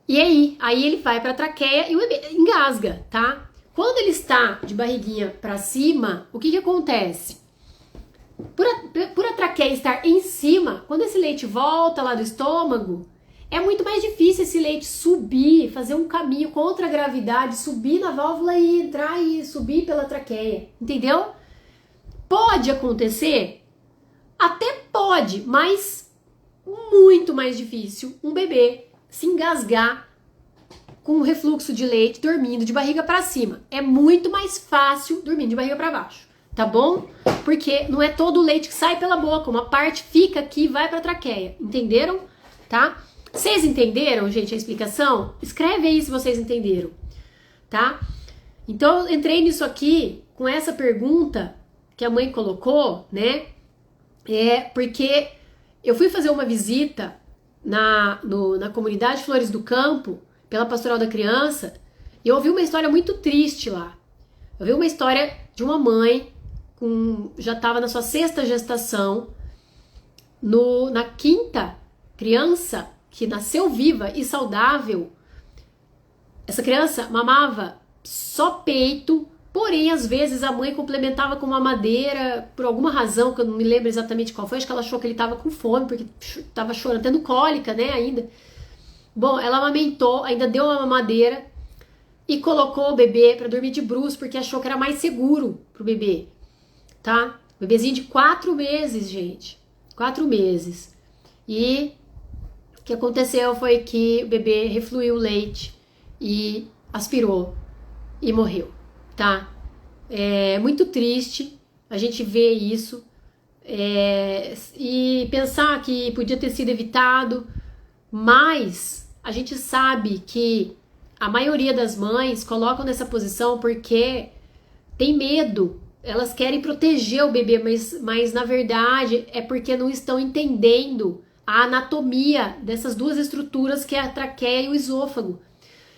E aí ele vai pra traqueia e o bebê engasga, tá? Quando ele está de barriguinha pra cima, o que acontece? Por a traqueia estar em cima, quando esse leite volta lá do estômago, é muito mais difícil esse leite subir, fazer um caminho contra a gravidade, subir na válvula e entrar e subir pela traqueia, entendeu? Pode acontecer? Até pode, mas muito mais difícil um bebê se engasgar com refluxo de leite dormindo de barriga para cima. É muito mais fácil dormindo de barriga para baixo, tá bom? Porque não é todo o leite que sai pela boca, uma parte fica aqui e vai para a traqueia, entenderam? Tá? Vocês entenderam, gente, a explicação? Escreve aí se vocês entenderam, tá? Então eu entrei nisso aqui com essa pergunta que a mãe colocou, né? Porque eu fui fazer uma visita na comunidade Flores do Campo, pela Pastoral da Criança, e eu ouvi uma história muito triste lá. Eu ouvi uma história de uma mãe já estava na sua 6ª gestação, na 5ª criança que nasceu viva e saudável. Essa criança mamava só peito, porém, às vezes, a mãe complementava com uma mamadeira, por alguma razão, que eu não me lembro exatamente qual foi, acho que ela achou que ele estava com fome, porque estava chorando, tendo cólica, né, ainda. Bom, ela amamentou, ainda deu uma mamadeira e colocou o bebê para dormir de bruço, porque achou que era mais seguro pro bebê, tá? Bebezinho de 4 meses, gente, 4 meses. E o que aconteceu foi que o bebê refluiu o leite e aspirou e morreu. Tá? É muito triste a gente ver isso e pensar que podia ter sido evitado, mas a gente sabe que a maioria das mães colocam nessa posição porque tem medo, elas querem proteger o bebê, mas na verdade é porque não estão entendendo a anatomia dessas duas estruturas que é a traqueia e o esôfago.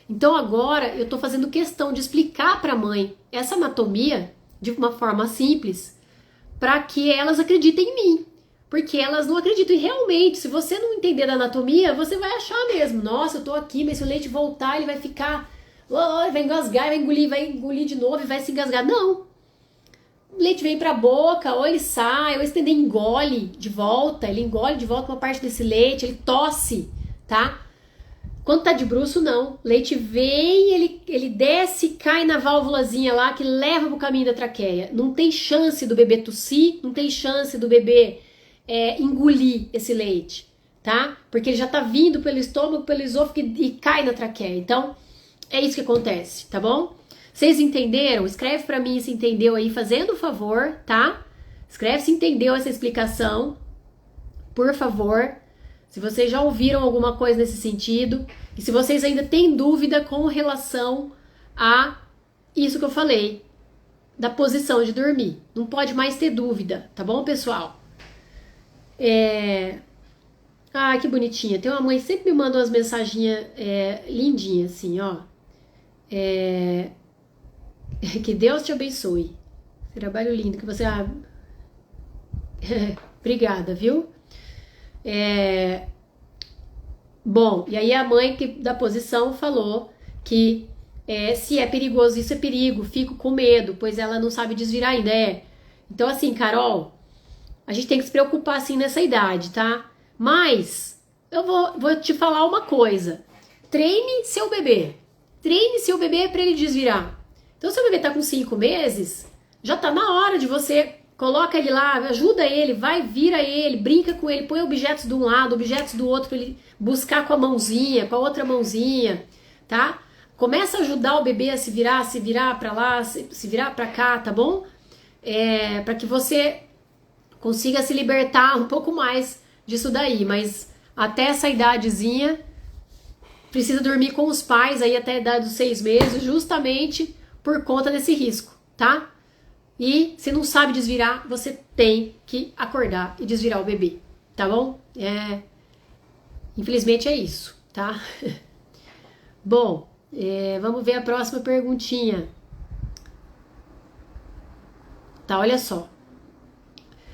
Então agora eu tô fazendo questão de explicar para a mãe essa anatomia de uma forma simples para que elas acreditem em mim. Porque elas não acreditam. E realmente, se você não entender da anatomia, você vai achar mesmo. Nossa, eu tô aqui, mas se o leite voltar, ele vai ficar... vai engasgar, vai engolir de novo e vai se engasgar. Não. O leite vem pra boca, ou ele sai, ou esse neném engole de volta. Ele engole de volta uma parte desse leite, ele tosse, tá? Quando tá de bruço, não. O leite vem, ele desce e cai na válvulazinha lá que leva pro caminho da traqueia. Não tem chance do bebê tossir, não tem chance do bebê engolir esse leite, tá? Porque ele já tá vindo pelo estômago, pelo esôfago e cai na traqueia. Então, é isso que acontece, tá bom? Vocês entenderam? Escreve pra mim se entendeu aí, fazendo o favor, tá? Escreve se entendeu essa explicação, por favor. se vocês já ouviram alguma coisa nesse sentido, e se vocês ainda têm dúvida com relação a isso que eu falei, da posição de dormir. Não pode mais ter dúvida, tá bom, pessoal? Ah, que bonitinha. Tem uma mãe que sempre me manda umas mensaginhas lindinhas, assim, ó. Que Deus te abençoe. Trabalho lindo que você... Obrigada, viu? Bom, e aí a mãe da posição falou que se é perigoso, isso é perigo, fico com medo, pois ela não sabe desvirar ainda. Então, assim, Carol, a gente tem que se preocupar assim nessa idade, tá? Mas eu vou te falar uma coisa. Treine seu bebê para ele desvirar. Então, se o bebê tá com 5 meses, já tá na hora de você... Coloca ele lá, ajuda ele, vai, vira ele, brinca com ele, põe objetos de um lado, objetos do outro, para ele buscar com a mãozinha, com a outra mãozinha, tá? Começa a ajudar o bebê a se virar para lá, se virar para cá, tá bom? Para que você consiga se libertar um pouco mais disso daí, mas até essa idadezinha precisa dormir com os pais aí até a idade dos 6 meses, justamente por conta desse risco, tá? E se não sabe desvirar, você tem que acordar e desvirar o bebê, tá bom? Infelizmente é isso, tá? Bom, vamos ver a próxima perguntinha. Tá, olha só.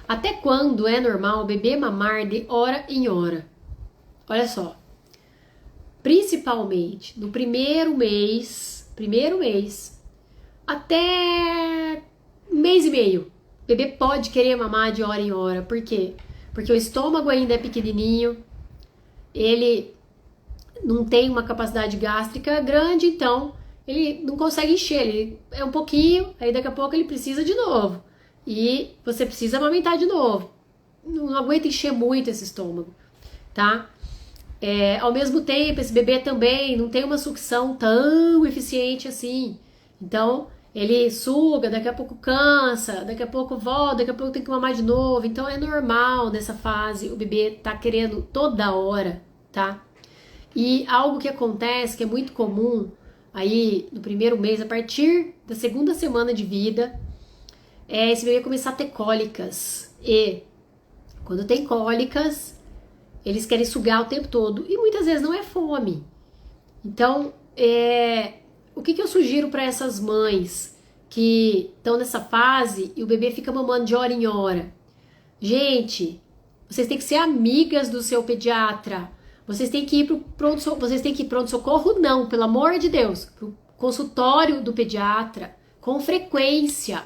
Até quando é normal o bebê mamar de hora em hora? Olha só. Principalmente no primeiro mês, até 1 mês e meio. O bebê pode querer mamar de hora em hora. Por quê? Porque o estômago ainda é pequenininho, ele não tem uma capacidade gástrica grande, então ele não consegue encher. Ele é um pouquinho, aí daqui a pouco ele precisa de novo. E você precisa amamentar de novo. Não aguenta encher muito esse estômago, tá? Ao mesmo tempo, esse bebê também não tem uma sucção tão eficiente assim. Então, ele suga, daqui a pouco cansa, daqui a pouco volta, daqui a pouco tem que mamar de novo. Então, é normal nessa fase o bebê tá querendo toda hora, tá? E algo que acontece, que é muito comum aí no primeiro mês, a partir da 2ª semana de vida, é esse bebê começar a ter cólicas. E quando tem cólicas, eles querem sugar o tempo todo. E muitas vezes não é fome. Então, o que eu sugiro para essas mães que estão nessa fase e o bebê fica mamando de hora em hora? Gente, vocês têm que ser amigas do seu pediatra. Vocês têm que ir pro pronto-socorro, não, pelo amor de Deus. Pro consultório do pediatra, com frequência.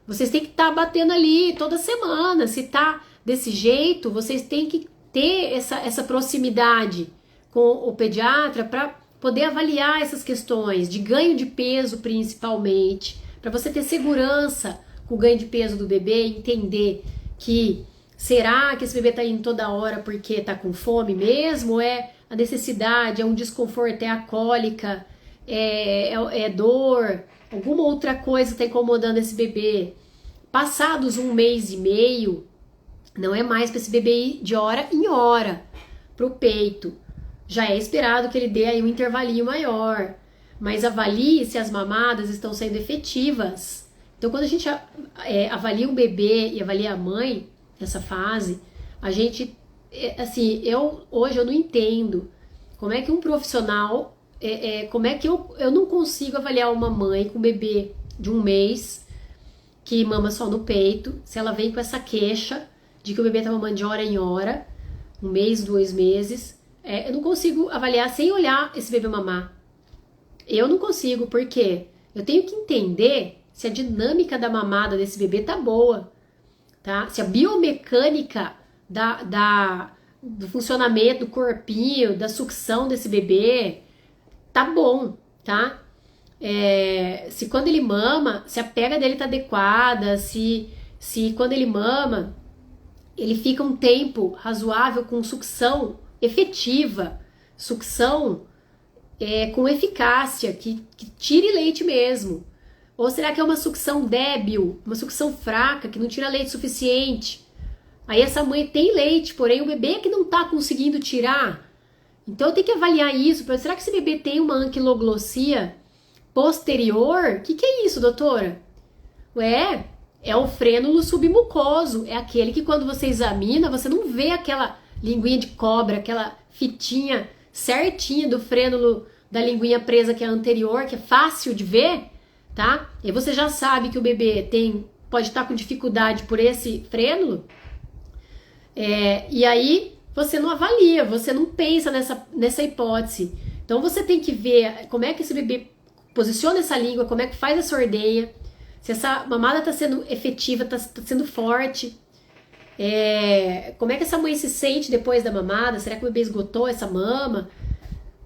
Vocês têm que estar batendo ali toda semana. Se tá desse jeito, vocês têm que ter essa proximidade com o pediatra para poder avaliar essas questões de ganho de peso, principalmente, para você ter segurança com o ganho de peso do bebê, entender que será que esse bebê tá indo toda hora porque tá com fome mesmo? É a necessidade, é um desconforto, é a cólica, é dor, alguma outra coisa tá incomodando esse bebê. Passados 1 mês e meio, não é mais para esse bebê ir de hora em hora pro peito. Já é esperado que ele dê aí um intervalinho maior, mas avalie se as mamadas estão sendo efetivas. Então, quando a gente avalia o bebê e avalia a mãe nessa fase, a gente, assim, hoje eu não entendo como é que um profissional, como é que eu não consigo avaliar uma mãe com um bebê de 1 mês que mama só no peito, se ela vem com essa queixa de que o bebê tá mamando de hora em hora, 1 mês, 2 meses, eu não consigo avaliar sem olhar esse bebê mamar. Eu não consigo, porque eu tenho que entender se a dinâmica da mamada desse bebê tá boa, tá? Se a biomecânica do funcionamento do corpinho, da sucção desse bebê tá bom, tá? Se quando ele mama, se a pega dele tá adequada, se quando ele mama, ele fica um tempo razoável com sucção efetiva, sucção com eficácia, que tire leite mesmo. Ou será que é uma sucção débil, uma sucção fraca, que não tira leite suficiente? Aí essa mãe tem leite, porém o bebê é que não tá conseguindo tirar. Então tem que avaliar isso. Será que esse bebê tem uma anquiloglossia posterior? O que é isso, doutora? Ué, é o frênulo submucoso. É aquele que quando você examina, você não vê aquela linguinha de cobra, aquela fitinha certinha do frênulo da linguinha presa que é anterior, que é fácil de ver, tá? E você já sabe que o bebê pode estar com dificuldade por esse frênulo. E aí você não avalia, você não pensa nessa hipótese. Então você tem que ver como é que esse bebê posiciona essa língua, como é que faz essa ordenha, se essa mamada está sendo efetiva, está sendo forte, como é que essa mãe se sente depois da mamada, será que o bebê esgotou essa mama,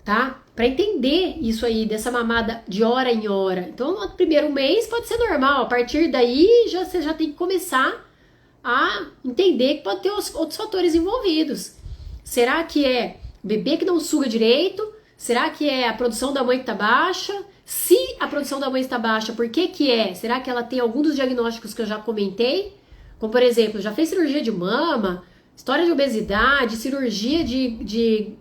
tá? Para entender isso aí, dessa mamada de hora em hora. Então no primeiro mês pode ser normal, a partir daí você já tem que começar a entender que pode ter outros fatores envolvidos. Será que é o bebê que não suga direito? Será que é a produção da mãe que está baixa? Se a produção da mãe está baixa, por que que é? Será que ela tem algum dos diagnósticos que eu já comentei? Como, por exemplo, já fez cirurgia de mama, história de obesidade, cirurgia de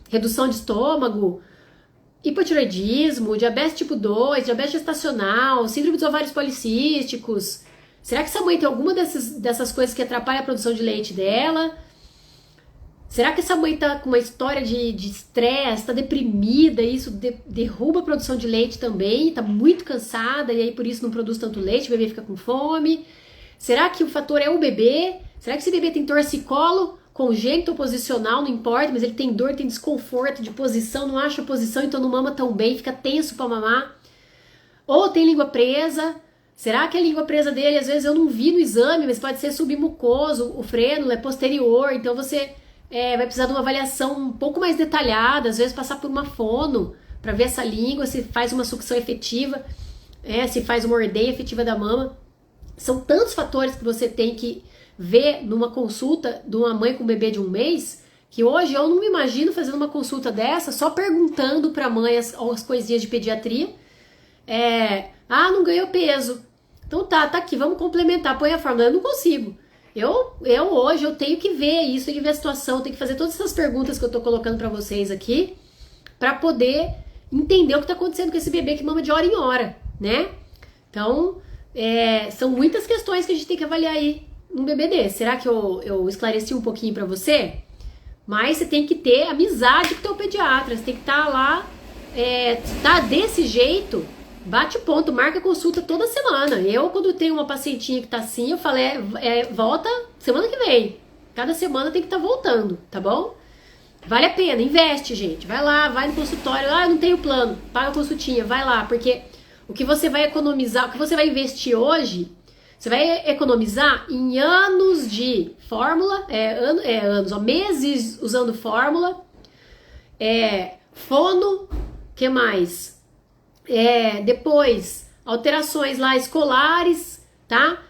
redução de estômago, hipotireoidismo, diabetes tipo 2, diabetes gestacional, síndrome dos ovários policísticos. Será que essa mãe tem alguma dessas coisas que atrapalha a produção de leite dela? Será que essa mãe tá com uma história de estresse, tá deprimida, e isso derruba a produção de leite também, tá muito cansada e aí por isso não produz tanto leite, o bebê fica com fome? Será que o fator é o bebê? Será que esse bebê tem torcicolo congênito ou posicional, não importa, mas ele tem dor, tem desconforto de posição, não acha posição, então não mama tão bem, fica tenso para mamar? Ou tem língua presa? Será que a língua presa dele, às vezes eu não vi no exame, mas pode ser submucoso, o frênulo é posterior, então você vai precisar de uma avaliação um pouco mais detalhada, às vezes passar por uma fono, para ver essa língua, se faz uma sucção efetiva, se faz uma ordenha efetiva da mama. São tantos fatores que você tem que ver numa consulta de uma mãe com um bebê de 1 mês, que hoje eu não me imagino fazendo uma consulta dessa, só perguntando para a mãe as coisinhas de pediatria. Não ganhou peso. Então tá aqui, vamos complementar, põe a fórmula. Eu não consigo. Hoje eu tenho que ver isso, tenho que ver a situação, tenho que fazer todas essas perguntas que eu tô colocando para vocês aqui, para poder entender o que tá acontecendo com esse bebê que mama de hora em hora, né? Então, são muitas questões que a gente tem que avaliar aí num bebê desse. Será que eu esclareci um pouquinho para você? Mas você tem que ter amizade com o teu pediatra, você tem que estar lá, tá desse jeito, bate ponto, marca consulta toda semana. Eu, quando tenho uma pacientinha que tá assim, eu falo, volta semana que vem. Cada semana tem que estar voltando, tá bom? Vale a pena, investe, gente. Vai lá, vai no consultório. Eu não tenho plano, paga a consultinha, vai lá. Porque o que você vai economizar, o que você vai investir hoje, você vai economizar em anos de fórmula, meses usando fórmula, fono, que mais? Depois, alterações lá escolares, tá?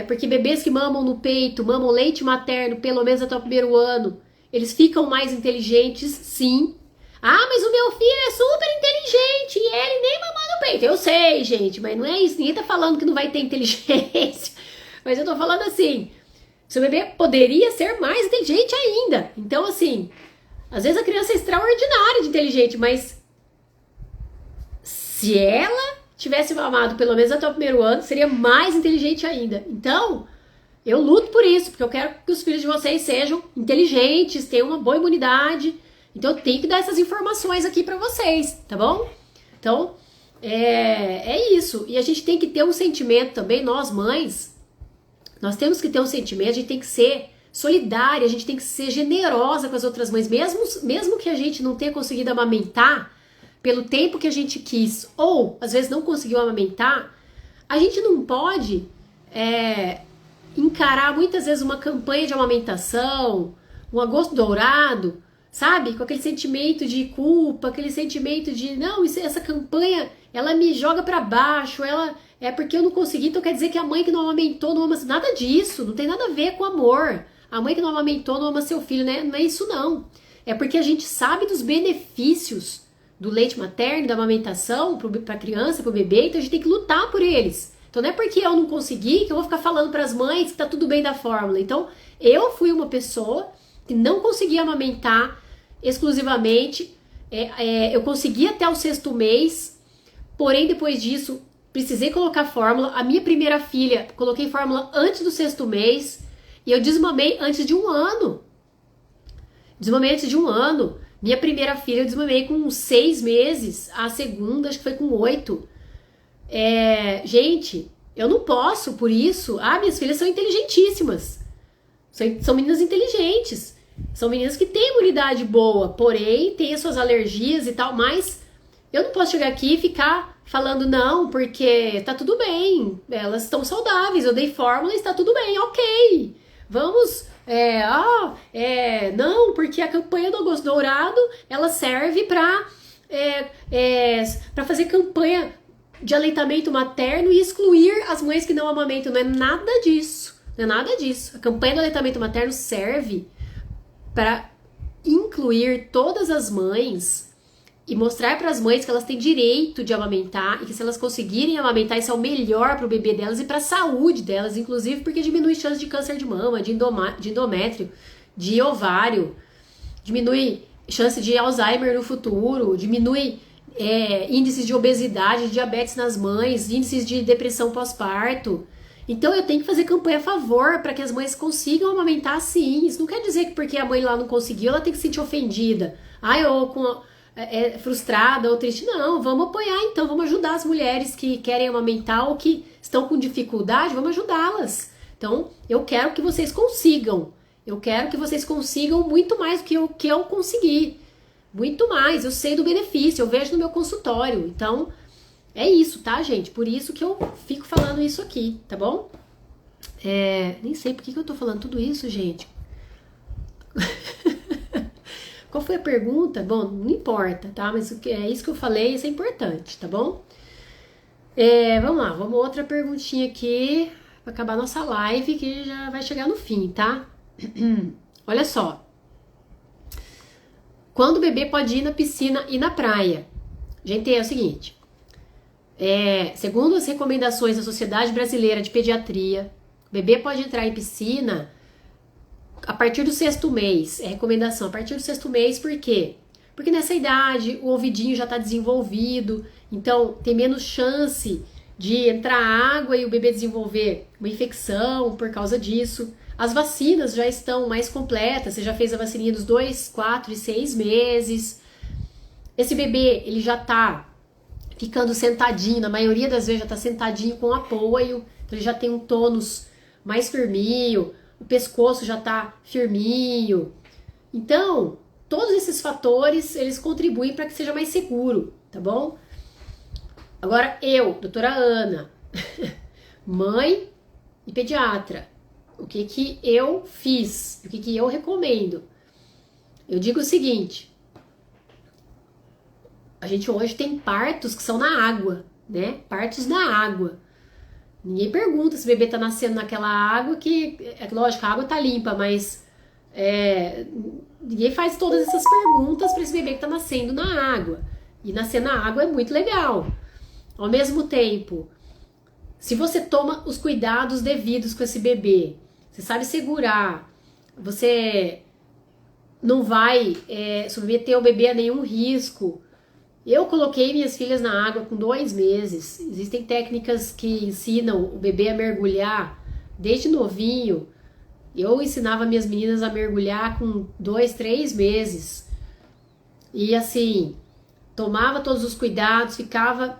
Porque bebês que mamam no peito, mamam leite materno pelo menos até o 1º ano, eles ficam mais inteligentes, sim. Mas o meu filho é super inteligente e ele nem mamou no peito. Eu sei, gente, mas não é isso. Ninguém tá falando que não vai ter inteligência. Mas eu tô falando assim, seu bebê poderia ser mais inteligente ainda. Então, assim, às vezes a criança é extraordinária de inteligente, mas se ela tivesse mamado pelo menos até o 1º ano, seria mais inteligente ainda. Então, eu luto por isso, porque eu quero que os filhos de vocês sejam inteligentes, tenham uma boa imunidade. Então, eu tenho que dar essas informações aqui pra vocês, tá bom? Então, é isso. E a gente tem que ter um sentimento também, nós mães, nós temos que ter um sentimento, a gente tem que ser solidária, a gente tem que ser generosa com as outras mães, mesmo que a gente não tenha conseguido amamentar pelo tempo que a gente quis, ou às vezes não conseguiu amamentar, a gente não pode encarar muitas vezes uma campanha de amamentação, um agosto dourado, sabe? Com aquele sentimento de culpa, aquele sentimento de, não, essa campanha, ela me joga pra baixo, é porque eu não consegui, então quer dizer que a mãe que não amamentou não ama, nada disso, não tem nada a ver com amor. A mãe que não amamentou não ama seu filho, né? Não é isso não. É porque a gente sabe dos benefícios do leite materno, da amamentação pra criança, pro bebê, então a gente tem que lutar por eles. Então não é porque eu não consegui que eu vou ficar falando para as mães que tá tudo bem da fórmula. Então eu fui uma pessoa que não conseguia amamentar exclusivamente. Eu consegui até o 6º mês, porém depois disso precisei colocar fórmula. A minha primeira filha, coloquei fórmula antes do 6º mês e eu desmamei antes de 1 ano. Desmamei antes de 1 ano. Minha primeira filha eu desmamei com 6 meses, a segunda acho que foi com 8. Gente, eu não posso por isso. Minhas filhas são inteligentíssimas. São meninas inteligentes. São meninas que têm imunidade boa, porém têm as suas alergias e tal, mas eu não posso chegar aqui e ficar falando não, porque tá tudo bem, elas estão saudáveis, eu dei fórmula e está tudo bem, ok. Vamos, não, porque a campanha do Agosto Dourado, ela serve para fazer campanha de aleitamento materno e excluir as mães que não amamentam. Não é nada disso, não é nada disso. A campanha do aleitamento materno serve para incluir todas as mães e mostrar para as mães que elas têm direito de amamentar e que se elas conseguirem amamentar, isso é o melhor para o bebê delas e para a saúde delas, inclusive porque diminui chance de câncer de mama, de endométrio, de ovário, diminui chance de Alzheimer no futuro, diminui índices de obesidade, de diabetes nas mães, índices de depressão pós-parto. Então eu tenho que fazer campanha a favor para que as mães consigam amamentar sim. Isso não quer dizer que porque a mãe lá não conseguiu, ela tem que se sentir ofendida. Ou frustrada ou triste. Não, vamos apoiar então, vamos ajudar as mulheres que querem amamentar ou que estão com dificuldade, vamos ajudá-las. Então eu quero que vocês consigam. Eu quero que vocês consigam muito mais do que eu consegui. Muito mais. Eu sei do benefício, eu vejo no meu consultório. Então é isso, tá, gente? Por isso que eu fico falando isso aqui, tá bom? Nem sei por que eu tô falando tudo isso, gente. Qual foi a pergunta? Bom, não importa, tá? Mas é isso que eu falei, isso é importante, tá bom? Vamos lá, vamos outra perguntinha aqui para acabar a nossa live, que já vai chegar no fim, tá? Olha só. Quando o bebê pode ir na piscina e na praia? Gente, é o seguinte. Segundo as recomendações da Sociedade Brasileira de Pediatria, o bebê pode entrar em piscina a partir do 6º mês. É recomendação, a partir do 6º mês, por quê? Porque nessa idade o ouvidinho já está desenvolvido, então tem menos chance de entrar água e o bebê desenvolver uma infecção por causa disso. As vacinas já estão mais completas, você já fez a vacininha dos 2, 4 e 6 meses. Esse bebê, ele já está ficando sentadinho, na maioria das vezes já está sentadinho com apoio, então ele já tem um tônus mais firminho, o pescoço já está firminho. Então, todos esses fatores, eles contribuem para que seja mais seguro, tá bom? Agora eu, doutora Ana, mãe e pediatra, o que eu fiz, o que eu recomendo? Eu digo o seguinte, a gente hoje tem partos que são na água, né? Partos na água. Ninguém pergunta se o bebê tá nascendo naquela água, que, lógico, a água tá limpa, mas ninguém faz todas essas perguntas para esse bebê que tá nascendo na água. E nascer na água é muito legal. Ao mesmo tempo, se você toma os cuidados devidos com esse bebê, você sabe segurar, você não vai submeter o bebê a nenhum risco. Eu coloquei minhas filhas na água com 2 meses. Existem técnicas que ensinam o bebê a mergulhar desde novinho. Eu ensinava minhas meninas a mergulhar com 2, 3 meses. E assim, tomava todos os cuidados, ficava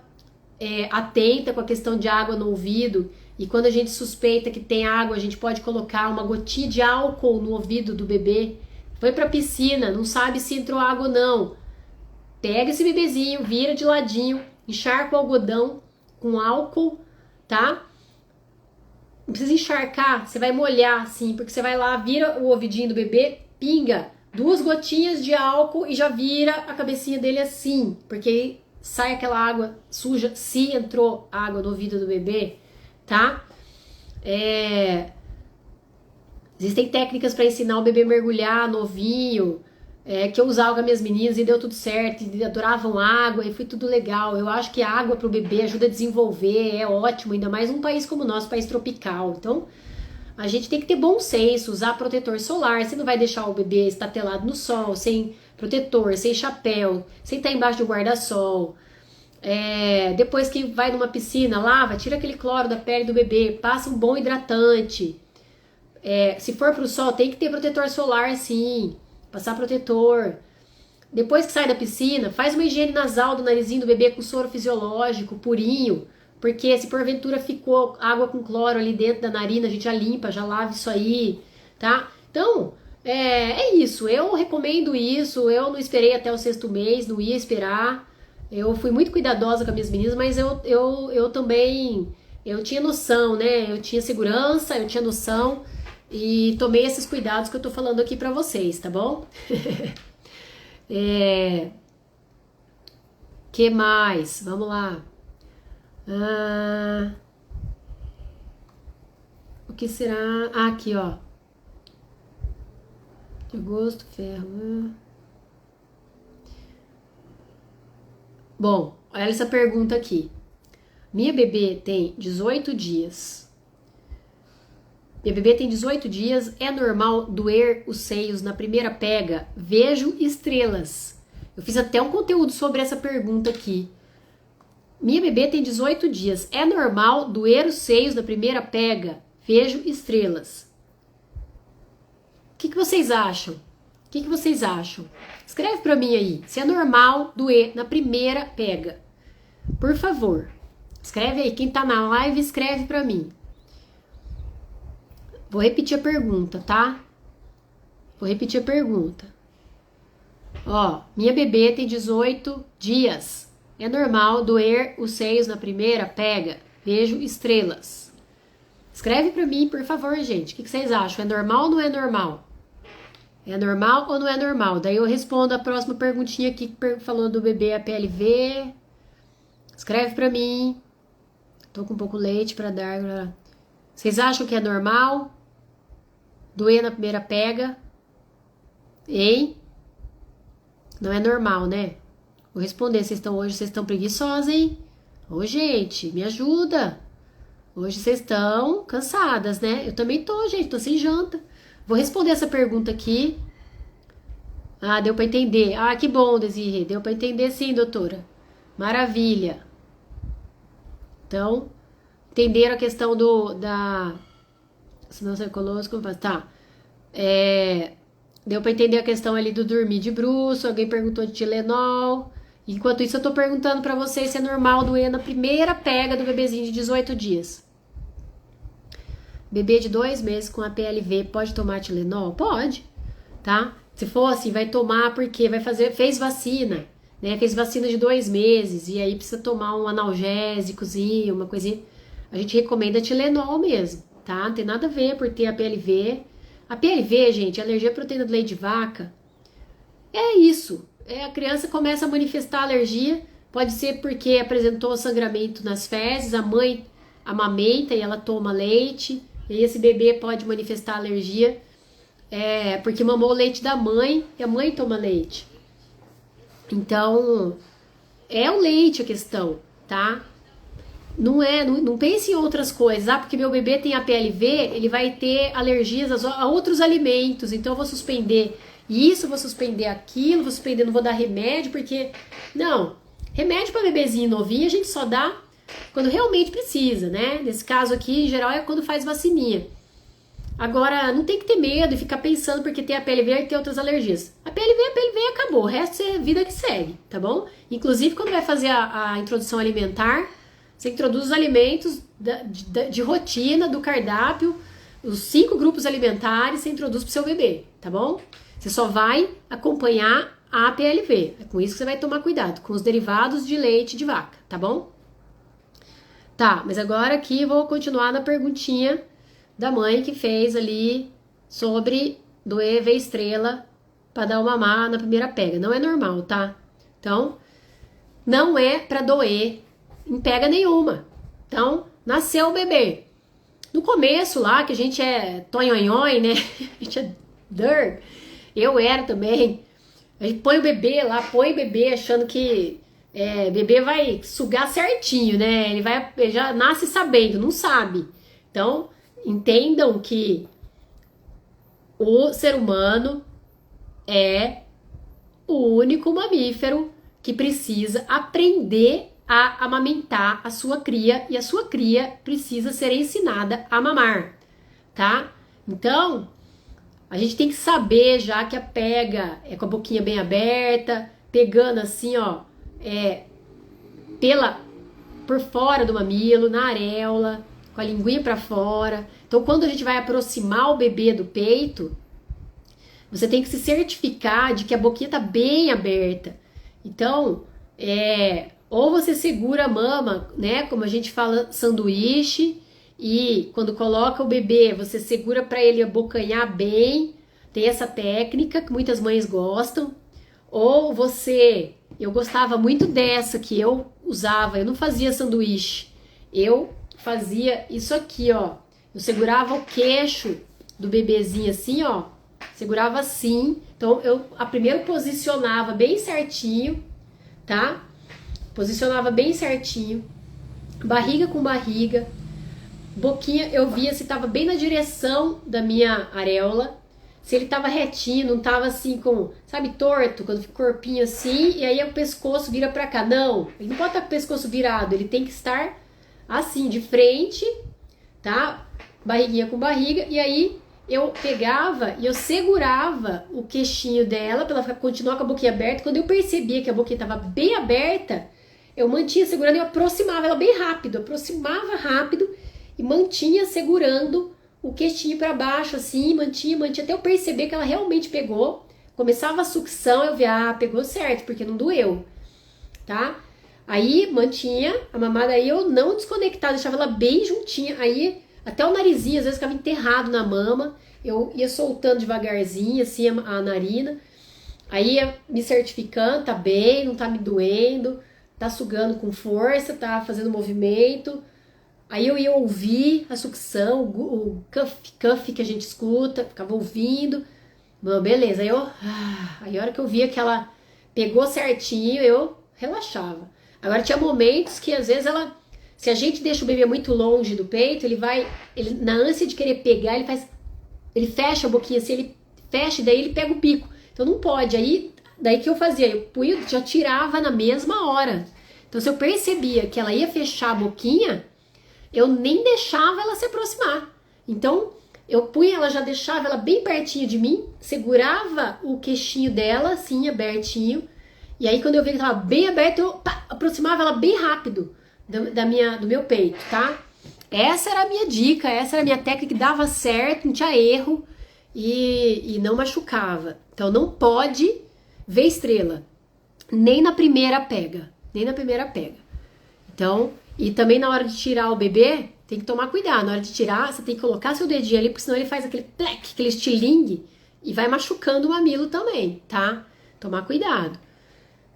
atenta com a questão de água no ouvido. E quando a gente suspeita que tem água, a gente pode colocar uma gotinha de álcool no ouvido do bebê. Foi pra piscina, não sabe se entrou água ou não. Pega esse bebezinho, vira de ladinho, encharca o algodão com álcool, tá? Não precisa encharcar, você vai molhar assim, porque você vai lá, vira o ouvidinho do bebê, pinga 2 gotinhas de álcool e já vira a cabecinha dele assim, porque aí sai aquela água suja, se entrou água no ouvido do bebê, tá? Existem técnicas para ensinar o bebê a mergulhar novinho. que eu usava com as minhas meninas e deu tudo certo, e adoravam água e foi tudo legal. Eu acho que a água para o bebê ajuda a desenvolver, é ótimo, ainda mais num país como o nosso, país tropical. Então, a gente tem que ter bom senso, usar protetor solar. Você não vai deixar o bebê estatelado no sol, sem protetor, sem chapéu, sem estar embaixo de um guarda-sol. Depois que vai numa piscina, lava, tira aquele cloro da pele do bebê, passa um bom hidratante. Se for pro sol, tem que ter protetor solar, sim. Passar protetor. Depois que sai da piscina, faz uma higiene nasal do narizinho do bebê com soro fisiológico, purinho. Porque se porventura ficou água com cloro ali dentro da narina, a gente já limpa, já lava isso aí, tá? Então, é isso. Eu recomendo isso. Eu não esperei até o 6º mês, não ia esperar. Eu fui muito cuidadosa com as minhas meninas, mas eu também, eu tinha noção, né? Eu tinha segurança, eu tinha noção e tomei esses cuidados que eu tô falando aqui pra vocês, tá bom? Que mais? Vamos lá. O que será? Aqui, ó. De gosto, ferro. Bom, olha essa pergunta aqui. Minha bebê tem 18 dias. Minha bebê tem 18 dias. É normal doer os seios na primeira pega? Vejo estrelas. Eu fiz até um conteúdo sobre essa pergunta aqui. Minha bebê tem 18 dias. É normal doer os seios na primeira pega? Vejo estrelas. O que vocês acham? O que vocês acham? Escreve pra mim aí. Se é normal doer na primeira pega. Por favor. Escreve aí. Quem tá na live, escreve pra mim. Vou repetir a pergunta, tá? Vou repetir a pergunta. Ó, minha bebê tem 18 dias. É normal doer os seios na primeira pega? Vejo estrelas. Escreve pra mim, por favor, gente. O que vocês acham? É normal ou não é normal? É normal ou não é normal? Daí eu respondo a próxima perguntinha aqui, falando do bebê APLV. Escreve pra mim. Tô com pouco leite pra dar. Vocês acham que é normal doer na primeira pega? Hein? Não é normal, né? Vou responder. Vocês estão preguiçosas, hein? Ô, gente, me ajuda. Hoje vocês estão cansadas, né? Eu também tô, gente. Tô sem janta. Vou responder essa pergunta aqui. Ah, deu pra entender. Ah, que bom, Desirê. Deu pra entender sim, doutora. Maravilha. Então, entenderam a questão se não você colosco, tá. Deu pra entender a questão ali do dormir de bruço. Alguém perguntou de Tilenol. Enquanto isso, eu tô perguntando pra vocês se é normal doer na primeira pega do bebezinho de 18 dias. Bebê de 2 meses com APLV pode tomar Tilenol? Pode, tá? Se for assim, vai tomar porque fez vacina, né? Fez vacina de 2 meses e aí precisa tomar um analgésicozinho, uma coisinha. A gente recomenda Tilenol mesmo, tá? Não tem nada a ver por ter APLV. APLV, gente, alergia à proteína do leite de vaca. É isso. A criança começa a manifestar alergia. Pode ser porque apresentou sangramento nas fezes, a mãe amamenta e ela toma leite. E esse bebê pode manifestar alergia porque mamou o leite da mãe e a mãe toma leite. Então, é o leite a questão, tá? Não pense em outras coisas. Porque meu bebê tem APLV, ele vai ter alergias a outros alimentos. Então, eu vou suspender isso, vou suspender aquilo, vou suspender, não vou dar remédio, porque... Não, remédio para bebezinho novinho a gente só dá quando realmente precisa, né? Nesse caso aqui, em geral, é quando faz vacininha. Agora, não tem que ter medo e ficar pensando porque tem a PLV e tem outras alergias. A PLV acabou, o resto é vida que segue, tá bom? Inclusive, quando vai fazer a introdução alimentar, você introduz os alimentos de rotina do cardápio, os 5 grupos alimentares você introduz pro seu bebê, tá bom? Você só vai acompanhar a PLV. É com isso que você vai tomar cuidado, com os derivados de leite de vaca, tá bom? Tá, mas agora aqui vou continuar na perguntinha da mãe que fez ali sobre doer ver estrela para dar uma mamar na primeira pega. Não é normal, tá? Então, não é para doer em pega nenhuma. Então, nasceu o bebê. No começo lá, que a gente é tonhonhon, né? A gente é dirt. Eu era também. A gente põe o bebê lá, põe o bebê achando que bebê vai sugar certinho, né? Ele já nasce sabendo, não sabe. Então, entendam que o ser humano é o único mamífero que precisa aprender a amamentar a sua cria e a sua cria precisa ser ensinada a mamar, tá? Então, a gente tem que saber já que a pega é com a boquinha bem aberta, pegando assim, ó, por fora do mamilo, na areola, com a linguinha para fora. Então, quando a gente vai aproximar o bebê do peito, você tem que se certificar de que a boquinha tá bem aberta. Então, ou você segura a mama, né, como a gente fala, sanduíche, e quando coloca o bebê, você segura para ele abocanhar bem. Tem essa técnica que muitas mães gostam. Ou eu gostava muito dessa que eu usava, eu não fazia sanduíche. Eu fazia isso aqui, ó. Eu segurava o queixo do bebezinho assim, ó. Segurava assim. Então eu primeiro posicionava bem certinho, tá? Posicionava bem certinho. Barriga com barriga. Boquinha, eu via se tava bem na direção da minha areola, se ele tava retinho, não tava assim com, sabe, torto, quando fica o corpinho assim, e aí o pescoço vira pra cá. Não, ele não pode estar com o pescoço virado, ele tem que estar assim, de frente, tá? Barriguinha com barriga, e aí eu pegava e eu segurava o queixinho dela pra ela continuar com a boquinha aberta. Quando eu percebia que a boquinha tava bem aberta, eu mantinha segurando e eu aproximava ela bem rápido, aproximava rápido, e mantinha segurando o queixinho para baixo, assim, mantinha, até eu perceber que ela realmente pegou. Começava a sucção, eu via, pegou certo, porque não doeu, tá? Aí, mantinha a mamada, aí eu não desconectava, deixava ela bem juntinha, aí até o narizinho, às vezes ficava enterrado na mama, eu ia soltando devagarzinho, assim, a narina, aí ia me certificando, tá bem, não tá me doendo, tá sugando com força, tá fazendo movimento. Aí eu ia ouvir a sucção, o cuff que a gente escuta, ficava ouvindo. Bom, beleza, aí a hora que eu via que ela pegou certinho, eu relaxava. Agora tinha momentos que às vezes se a gente deixa o bebê muito longe do peito, ele na ânsia de querer pegar, ele fecha a boquinha assim, ele fecha e daí ele pega o bico. Então não pode, daí que eu fazia? Eu punha, já tirava na mesma hora. Então se eu percebia que ela ia fechar a boquinha, eu nem deixava ela se aproximar. Então, eu punha ela, já deixava ela bem pertinho de mim, segurava o queixinho dela, assim, abertinho. E aí, quando eu via que estava bem aberto, eu aproximava ela bem rápido do meu peito, tá? Essa era a minha dica, essa era a minha técnica que dava certo, não tinha erro e não machucava. Então, não pode ver estrela, nem na primeira pega, Então, e também na hora de tirar o bebê, tem que tomar cuidado. Na hora de tirar, você tem que colocar seu dedinho ali, porque senão ele faz aquele plec, aquele estilingue e vai machucando o mamilo também, tá? Tomar cuidado.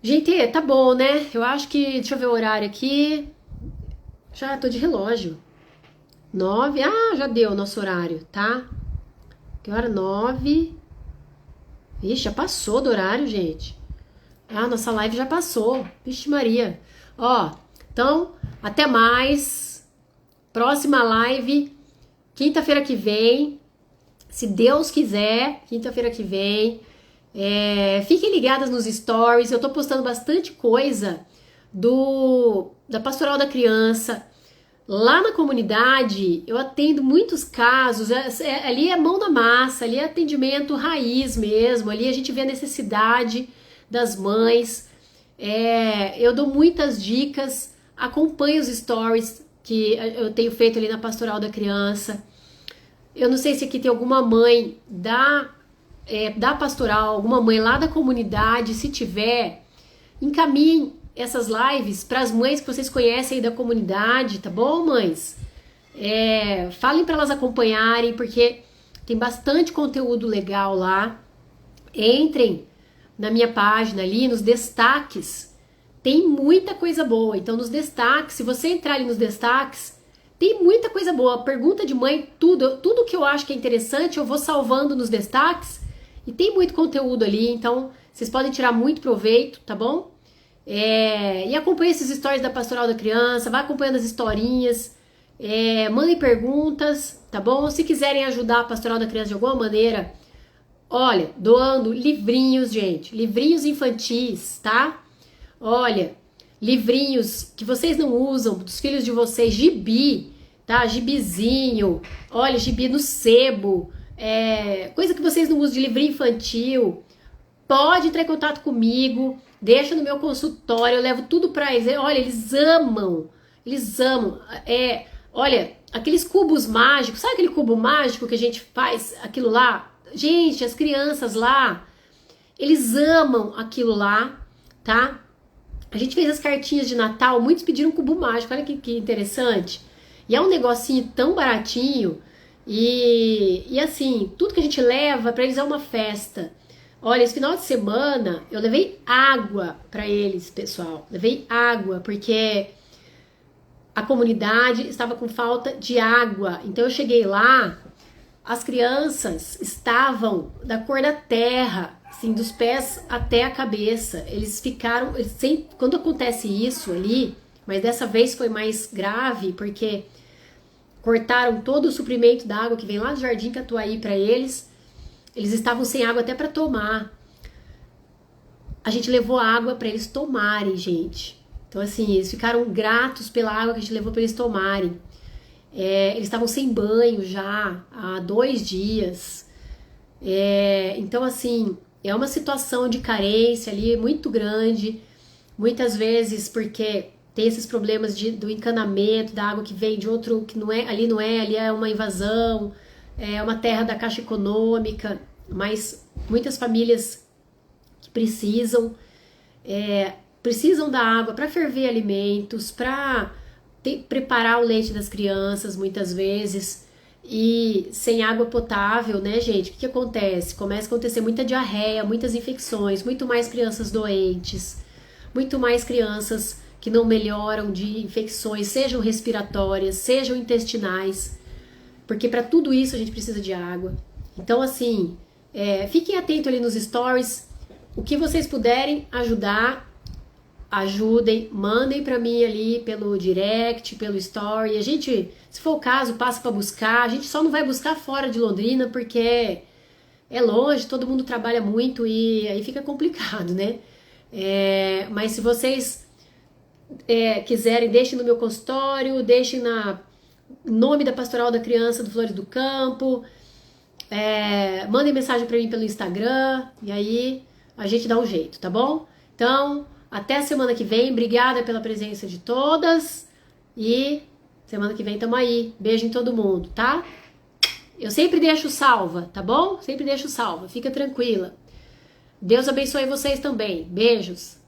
Gente, tá bom, né? Eu acho que, deixa eu ver o horário aqui. Já tô de relógio. 9, já deu o nosso horário, tá? Que hora? 9. Ixi, já passou do horário, gente. Nossa live já passou. Vixe Maria. Ó, então, até mais. Próxima live, quinta-feira que vem. Se Deus quiser, quinta-feira que vem. Fiquem ligadas nos stories. Eu tô postando bastante coisa da Pastoral da Criança. Lá na comunidade, eu atendo muitos casos. Ali é mão na massa, ali é atendimento raiz mesmo. Ali a gente vê a necessidade das mães. Eu dou muitas dicas. Acompanhe os stories que eu tenho feito ali na Pastoral da Criança. Eu não sei se aqui tem alguma mãe da pastoral, alguma mãe lá da comunidade. Se tiver, encaminhem essas lives para as mães que vocês conhecem aí da comunidade, tá bom, mães? Falem para elas acompanharem, porque tem bastante conteúdo legal lá. Entrem na minha página ali, nos destaques. Tem muita coisa boa. Então, nos destaques, se você entrar ali nos destaques, tem muita coisa boa. Pergunta de mãe, tudo que eu acho que é interessante, eu vou salvando nos destaques E tem muito conteúdo ali, então vocês podem tirar muito proveito, tá bom? E acompanhe esses stories da Pastoral da Criança, vá acompanhando as historinhas, mandem perguntas, tá bom? Se quiserem ajudar a Pastoral da Criança de alguma maneira, olha, doando livrinhos, gente, livrinhos infantis, tá? Olha, livrinhos que vocês não usam, dos filhos de vocês, gibi, tá? Gibizinho, olha, gibi no sebo, coisa que vocês não usam de livrinho infantil, pode entrar em contato comigo, deixa no meu consultório, eu levo tudo pra eles. Olha, eles amam. Olha, aqueles cubos mágicos, sabe aquele cubo mágico que a gente faz aquilo lá? Gente, as crianças lá, eles amam aquilo lá, tá? A gente fez as cartinhas de Natal, muitos pediram cubo mágico, olha que interessante. E é um negocinho tão baratinho, e assim, tudo que a gente leva pra eles é uma festa. Olha, esse final de semana eu levei água pra eles, pessoal. Levei água, porque a comunidade estava com falta de água. Então eu cheguei lá, as crianças estavam da cor da terra, assim, dos pés até a cabeça. Eles ficaram, quando acontece isso ali, mas dessa vez foi mais grave, porque cortaram todo o suprimento da água que vem lá do Jardim Catuaí para eles. Eles estavam sem água até para tomar. A gente levou água para eles tomarem, gente. Então, assim, eles ficaram gratos pela água que a gente levou para eles tomarem. Eles estavam sem banho já há 2 dias. Então, assim, é uma situação de carência ali muito grande. Muitas vezes porque tem esses problemas do encanamento, da água que vem de outro, que não é, ali é uma invasão. É uma terra da Caixa Econômica, mas muitas famílias que precisam da água para ferver alimentos, para preparar o leite das crianças, muitas vezes, e sem água potável, né, gente? O que acontece? Começa a acontecer muita diarreia, muitas infecções, muito mais crianças doentes, muito mais crianças que não melhoram de infecções, sejam respiratórias, sejam intestinais. Porque para tudo isso a gente precisa de água. Então, assim, fiquem atentos ali nos stories. O que vocês puderem ajudar, ajudem. Mandem para mim ali pelo direct, pelo story. A gente, se for o caso, passa para buscar. A gente só não vai buscar fora de Londrina porque é longe, todo mundo trabalha muito e aí fica complicado, né? Mas se vocês quiserem, deixem no meu consultório, deixem nome da Pastoral da Criança do Flores do Campo, mandem mensagem para mim pelo Instagram, e aí a gente dá um jeito, tá bom? Então, até a semana que vem, obrigada pela presença de todas, e semana que vem tamo aí, beijo em todo mundo, tá? Eu sempre deixo salva, tá bom? Sempre deixo salva, fica tranquila. Deus abençoe vocês também, beijos!